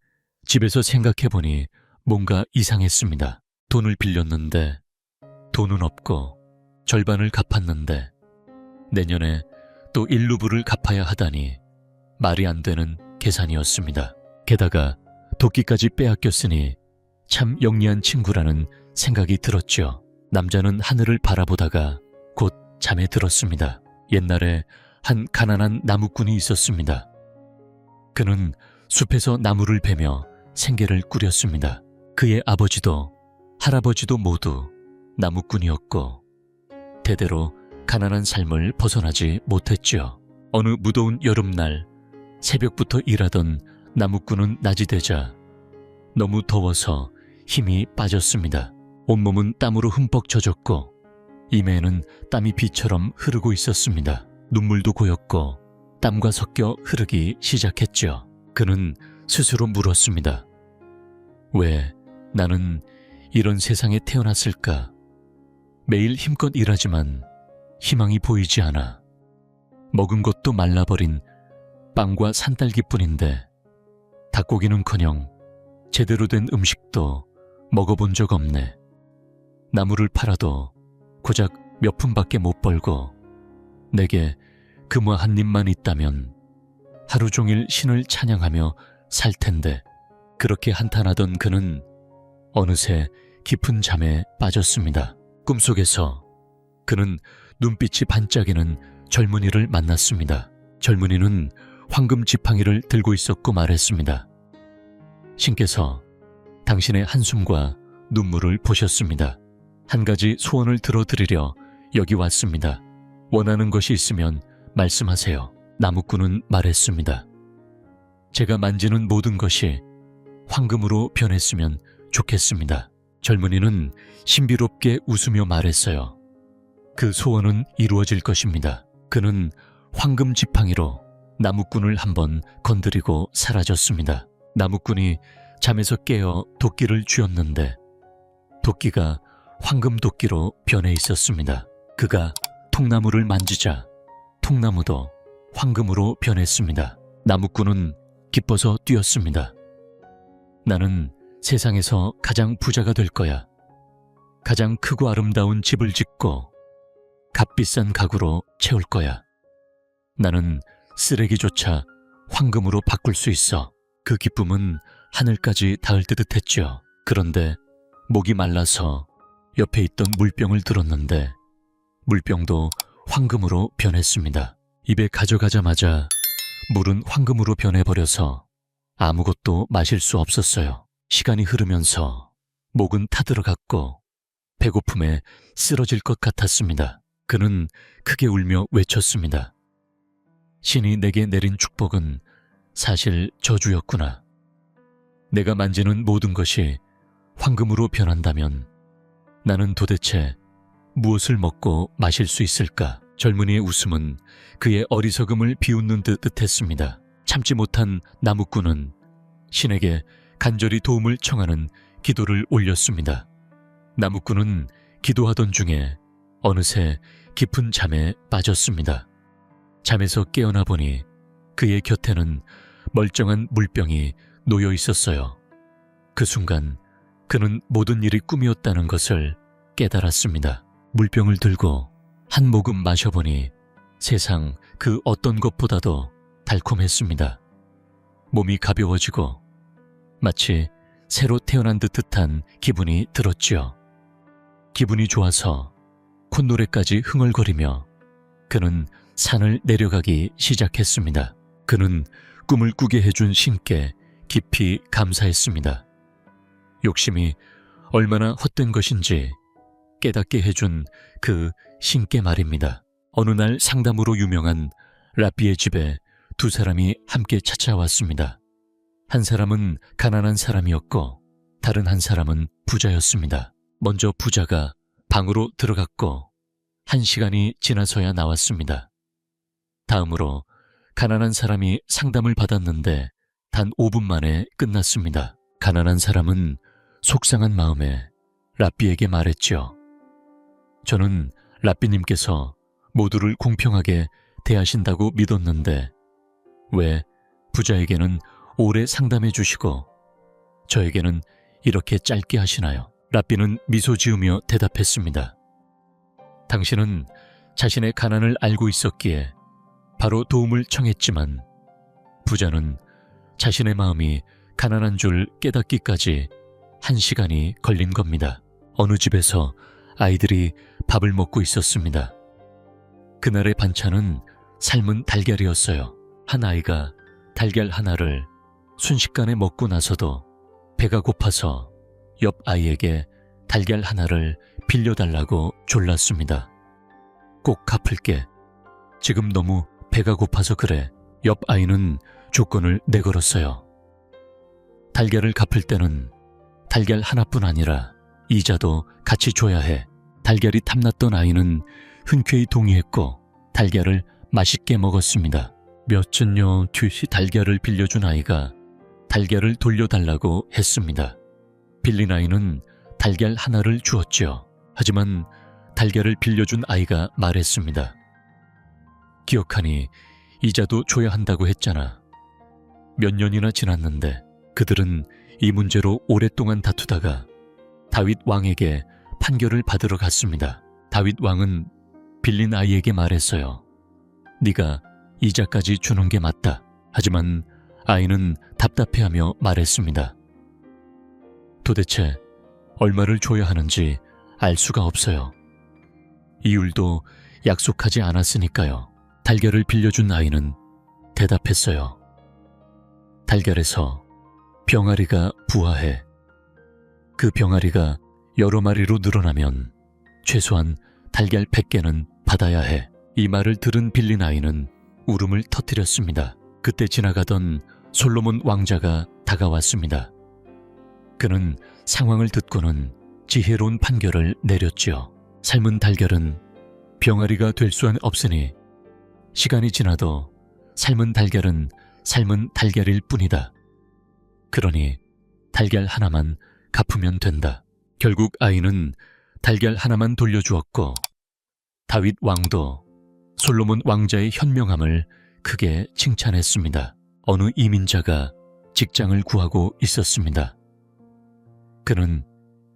집에서 생각해보니 뭔가 이상했습니다. 돈을 빌렸는데 돈은 없고 절반을 갚았는데 내년에 또 일루브를 갚아야 하다니 말이 안 되는 계산이었습니다. 게다가 도끼까지 빼앗겼으니 참 영리한 친구라는 생각이 들었죠. 남자는 하늘을 바라보다가 곧 잠에 들었습니다. 옛날에 한 가난한 나무꾼이 있었습니다. 그는 숲에서 나무를 베며 생계를 꾸렸습니다. 그의 아버지도 할아버지도 모두 나무꾼이었고 대대로 가난한 삶을 벗어나지 못했지요. 어느 무더운 여름날 새벽부터 일하던 나무꾼은 낮이 되자 너무 더워서 힘이 빠졌습니다. 온몸은 땀으로 흠뻑 젖었고 이마에는 땀이 비처럼 흐르고 있었습니다. 눈물도 고였고 땀과 섞여 흐르기 시작했죠. 그는 스스로 물었습니다. 왜 나는 이런 세상에 태어났을까? 매일 힘껏 일하지만 희망이 보이지 않아. 먹은 것도 말라버린 빵과 산딸기뿐인데 닭고기는커녕 제대로 된 음식도 먹어본 적 없네. 나무를 팔아도 고작 몇 푼밖에 못 벌고 내게 금화 한 입만 있다면 하루 종일 신을 찬양하며 살 텐데. 그렇게 한탄하던 그는 어느새 깊은 잠에 빠졌습니다. 꿈속에서 그는 눈빛이 반짝이는 젊은이를 만났습니다. 젊은이는 황금 지팡이를 들고 있었고 말했습니다. 신께서 당신의 한숨과 눈물을 보셨습니다. 한 가지 소원을 들어드리려 여기 왔습니다. 원하는 것이 있으면 말씀하세요. 나무꾼은 말했습니다. 제가 만지는 모든 것이 황금으로 변했으면 좋겠습니다. 젊은이는 신비롭게 웃으며 말했어요. 그 소원은 이루어질 것입니다. 그는 황금 지팡이로 나무꾼을 한번 건드리고 사라졌습니다. 나무꾼이 잠에서 깨어 도끼를 쥐었는데 도끼가 황금 도끼로 변해 있었습니다. 그가 통나무를 만지자 통나무도 황금으로 변했습니다. 나무꾼은 기뻐서 뛰었습니다. 나는 세상에서 가장 부자가 될 거야. 가장 크고 아름다운 집을 짓고 값비싼 가구로 채울 거야. 나는 쓰레기조차 황금으로 바꿀 수 있어. 그 기쁨은 하늘까지 닿을 듯 했죠. 그런데 목이 말라서 옆에 있던 물병을 들었는데 물병도 황금으로 변했습니다. 입에 가져가자마자 물은 황금으로 변해버려서 아무것도 마실 수 없었어요. 시간이 흐르면서 목은 타들어갔고 배고픔에 쓰러질 것 같았습니다. 그는 크게 울며 외쳤습니다. 신이 내게 내린 축복은 사실 저주였구나. 내가 만지는 모든 것이 황금으로 변한다면 나는 도대체 무엇을 먹고 마실 수 있을까? 젊은이의 웃음은 그의 어리석음을 비웃는 듯 했습니다. 참지 못한 나무꾼은 신에게 간절히 도움을 청하는 기도를 올렸습니다. 나무꾼은 기도하던 중에 어느새 깊은 잠에 빠졌습니다. 잠에서 깨어나 보니 그의 곁에는 멀쩡한 물병이 놓여 있었어요. 그 순간 그는 모든 일이 꿈이었다는 것을 깨달았습니다. 물병을 들고 한 모금 마셔보니 세상 그 어떤 것보다도 달콤했습니다. 몸이 가벼워지고 마치 새로 태어난 듯한 기분이 들었지요. 기분이 좋아서 콧노래까지 흥얼거리며 그는 산을 내려가기 시작했습니다. 그는 꿈을 꾸게 해준 신께 깊이 감사했습니다. 욕심이 얼마나 헛된 것인지 깨닫게 해준 그 신께 말입니다. 어느 날 상담으로 유명한 라삐의 집에 두 사람이 함께 찾아왔습니다. 한 사람은 가난한 사람이었고 다른 한 사람은 부자였습니다. 먼저 부자가 방으로 들어갔고 1시간이 지나서야 나왔습니다. 다음으로 가난한 사람이 상담을 받았는데 단 5분 만에 끝났습니다. 가난한 사람은 속상한 마음에 라삐에게 말했죠. 저는 라삐님께서 모두를 공평하게 대하신다고 믿었는데 왜 부자에게는 오래 상담해 주시고 저에게는 이렇게 짧게 하시나요? 랍비는 미소 지으며 대답했습니다. 당신은 자신의 가난을 알고 있었기에 바로 도움을 청했지만 부자는 자신의 마음이 가난한 줄 깨닫기까지 1시간이 걸린 겁니다. 어느 집에서 아이들이 밥을 먹고 있었습니다. 그날의 반찬은 삶은 달걀이었어요. 한 아이가 달걀 하나를 순식간에 먹고 나서도 배가 고파서 옆 아이에게 달걀 하나를 빌려달라고 졸랐습니다. 꼭 갚을게. 지금 너무 배가 고파서 그래. 옆 아이는 조건을 내걸었어요. 달걀을 갚을 때는 달걀 하나뿐 아니라 이자도 같이 줘야 해. 달걀이 탐났던 아이는 흔쾌히 동의했고 달걀을 맛있게 먹었습니다. 몇 주 뒤 달걀을 빌려준 아이가 달걀을 돌려달라고 했습니다. 빌린 아이는 달걀 하나를 주었죠. 하지만 달걀을 빌려준 아이가 말했습니다. 기억하니 이자도 줘야 한다고 했잖아. 몇 년이나 지났는데 그들은 이 문제로 오랫동안 다투다가 다윗 왕에게 판결을 받으러 갔습니다. 다윗 왕은 빌린 아이에게 말했어요. 네가 이자까지 주는 게 맞다. 하지만 아이는 답답해하며 말했습니다. 도대체 얼마를 줘야 하는지 알 수가 없어요. 이율도 약속하지 않았으니까요. 달걀을 빌려준 아이는 대답했어요. 달걀에서 병아리가 부화해. 그 병아리가 여러 마리로 늘어나면 최소한 달걀 100개는 받아야 해. 이 말을 들은 빌린 아이는 울음을 터뜨렸습니다. 그때 지나가던 솔로몬 왕자가 다가왔습니다. 그는 상황을 듣고는 지혜로운 판결을 내렸지요. 삶은 달걀은 병아리가 될 수는 없으니 시간이 지나도 삶은 달걀은 삶은 달걀일 뿐이다. 그러니 달걀 하나만 갚으면 된다. 결국 아이는 달걀 하나만 돌려주었고 다윗 왕도 솔로몬 왕자의 현명함을 크게 칭찬했습니다. 어느 이민자가 직장을 구하고 있었습니다. 그는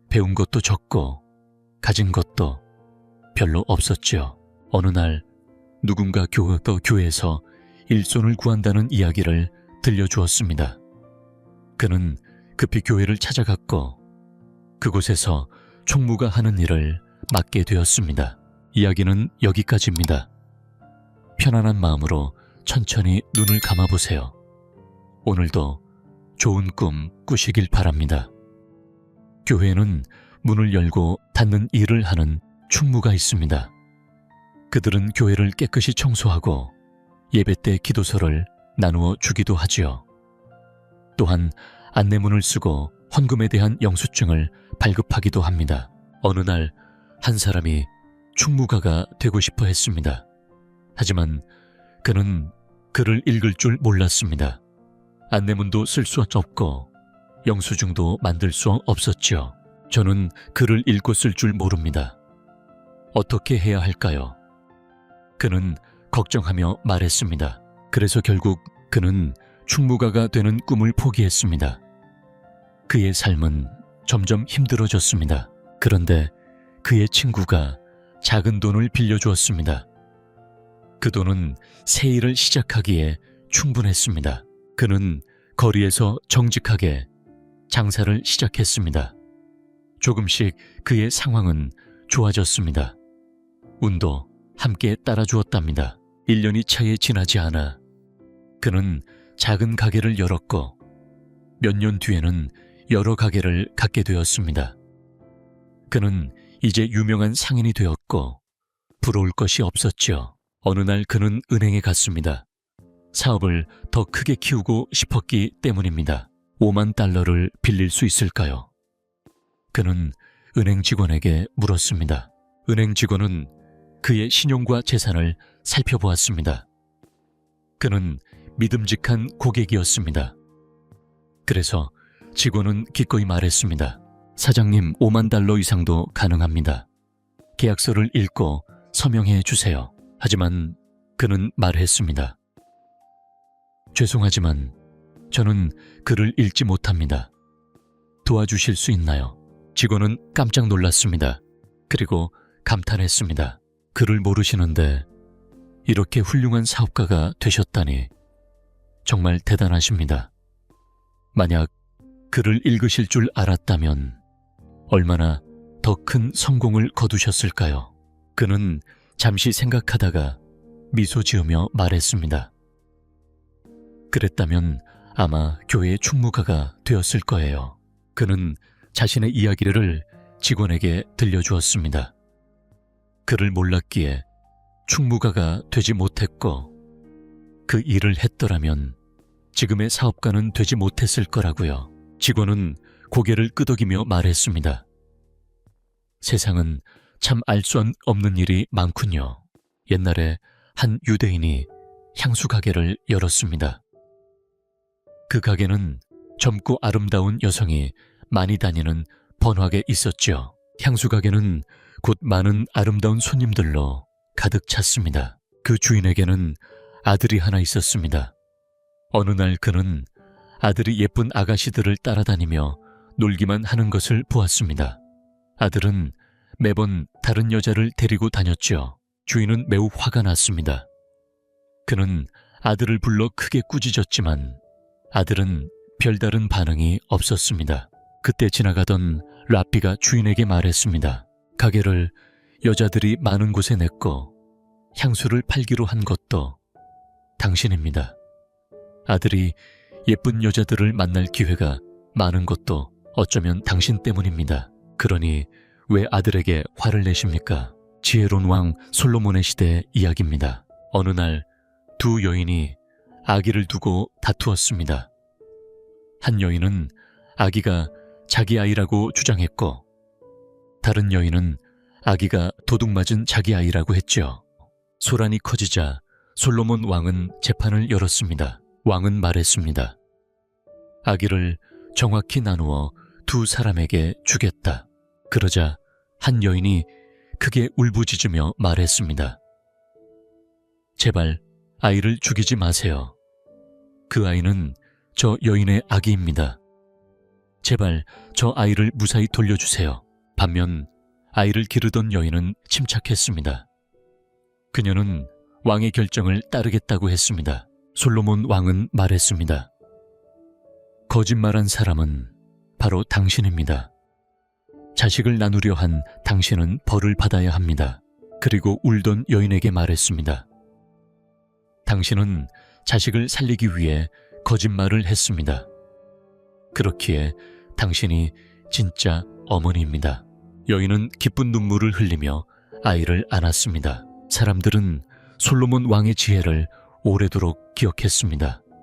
배운 것도 적고 가진 것도 별로 없었지요. 어느 날 누군가 교회에서 일손을 구한다는 이야기를 들려주었습니다. 그는 급히 교회를 찾아갔고 그곳에서 총무가 하는 일을 맡게 되었습니다. 이야기는 여기까지입니다. 편안한 마음으로 천천히 눈을 감아보세요. 오늘도 좋은 꿈 꾸시길 바랍니다. 교회에는 문을 열고 닫는 일을 하는 충무가 있습니다. 그들은 교회를 깨끗이 청소하고 예배 때 기도서를 나누어 주기도 하지요. 또한 안내문을 쓰고 헌금에 대한 영수증을 발급하기도 합니다. 어느 날 한 사람이 충무가가 되고 싶어 했습니다. 하지만 그는 글을 읽을 줄 몰랐습니다. 안내문도 쓸 수 없고 영수증도 만들 수 없었지요. 저는 글을 읽고 쓸 줄 모릅니다. 어떻게 해야 할까요? 그는 걱정하며 말했습니다. 그래서 결국 그는 충무가가 되는 꿈을 포기했습니다. 그의 삶은 점점 힘들어졌습니다. 그런데 그의 친구가 작은 돈을 빌려주었습니다. 그 돈은 새 일을 시작하기에 충분했습니다. 그는 거리에서 정직하게 장사를 시작했습니다. 조금씩 그의 상황은 좋아졌습니다. 운도 함께 따라주었답니다. 1년이 차에 지나지 않아 그는 작은 가게를 열었고 몇 년 뒤에는 여러 가게를 갖게 되었습니다. 그는 이제 유명한 상인이 되었고 부러울 것이 없었지요. 어느 날 그는 은행에 갔습니다. 사업을 더 크게 키우고 싶었기 때문입니다. 5만 달러를 빌릴 수 있을까요? 그는 은행 직원에게 물었습니다. 은행 직원은 그의 신용과 재산을 살펴보았습니다. 그는 믿음직한 고객이었습니다. 그래서 직원은 기꺼이 말했습니다. 사장님, 5만 달러 이상도 가능합니다. 계약서를 읽고 서명해 주세요. 하지만 그는 말했습니다. 죄송하지만 저는 글을 읽지 못합니다. 도와주실 수 있나요? 직원은 깜짝 놀랐습니다. 그리고 감탄했습니다. 글을 모르시는데 이렇게 훌륭한 사업가가 되셨다니 정말 대단하십니다. 만약 글을 읽으실 줄 알았다면 얼마나 더 큰 성공을 거두셨을까요? 그는 잠시 생각하다가 미소 지으며 말했습니다. 그랬다면 아마 교회의 충무가가 되었을 거예요. 그는 자신의 이야기를 직원에게 들려주었습니다. 그를 몰랐기에 충무가가 되지 못했고 그 일을 했더라면 지금의 사업가는 되지 못했을 거라고요. 직원은 고개를 끄덕이며 말했습니다. 세상은 참 알 수 없는 일이 많군요. 옛날에 한 유대인이 향수 가게를 열었습니다. 그 가게는 젊고 아름다운 여성이 많이 다니는 번화가에 있었죠. 향수 가게는 곧 많은 아름다운 손님들로 가득 찼습니다. 그 주인에게는 아들이 하나 있었습니다. 어느 날 그는 아들이 예쁜 아가씨들을 따라다니며 놀기만 하는 것을 보았습니다. 아들은 매번 다른 여자를 데리고 다녔죠. 주인은 매우 화가 났습니다. 그는 아들을 불러 크게 꾸짖었지만 아들은 별다른 반응이 없었습니다. 그때 지나가던 라피가 주인에게 말했습니다. 가게를 여자들이 많은 곳에 냈고 향수를 팔기로 한 것도 당신입니다. 아들이 예쁜 여자들을 만날 기회가 많은 것도 어쩌면 당신 때문입니다. 그러니 왜 아들에게 화를 내십니까? 지혜로운 왕 솔로몬의 시대의 이야기입니다. 어느 날 두 여인이 아기를 두고 다투었습니다. 한 여인은 아기가 자기 아이라고 주장했고 다른 여인은 아기가 도둑맞은 자기 아이라고 했죠. 소란이 커지자 솔로몬 왕은 재판을 열었습니다. 왕은 말했습니다. 아기를 정확히 나누어 두 사람에게 주겠다. 그러자 한 여인이 크게 울부짖으며 말했습니다. 제발 아이를 죽이지 마세요. 그 아이는 저 여인의 아기입니다. 제발 저 아이를 무사히 돌려주세요. 반면 아이를 기르던 여인은 침착했습니다. 그녀는 왕의 결정을 따르겠다고 했습니다. 솔로몬 왕은 말했습니다. 거짓말한 사람은 바로 당신입니다. 자식을 나누려 한 당신은 벌을 받아야 합니다. 그리고 울던 여인에게 말했습니다. 당신은 자식을 살리기 위해 거짓말을 했습니다. 그렇기에 당신이 진짜 어머니입니다. 여인은 기쁜 눈물을 흘리며 아이를 안았습니다. 사람들은 솔로몬 왕의 지혜를 오래도록 기억했습니다.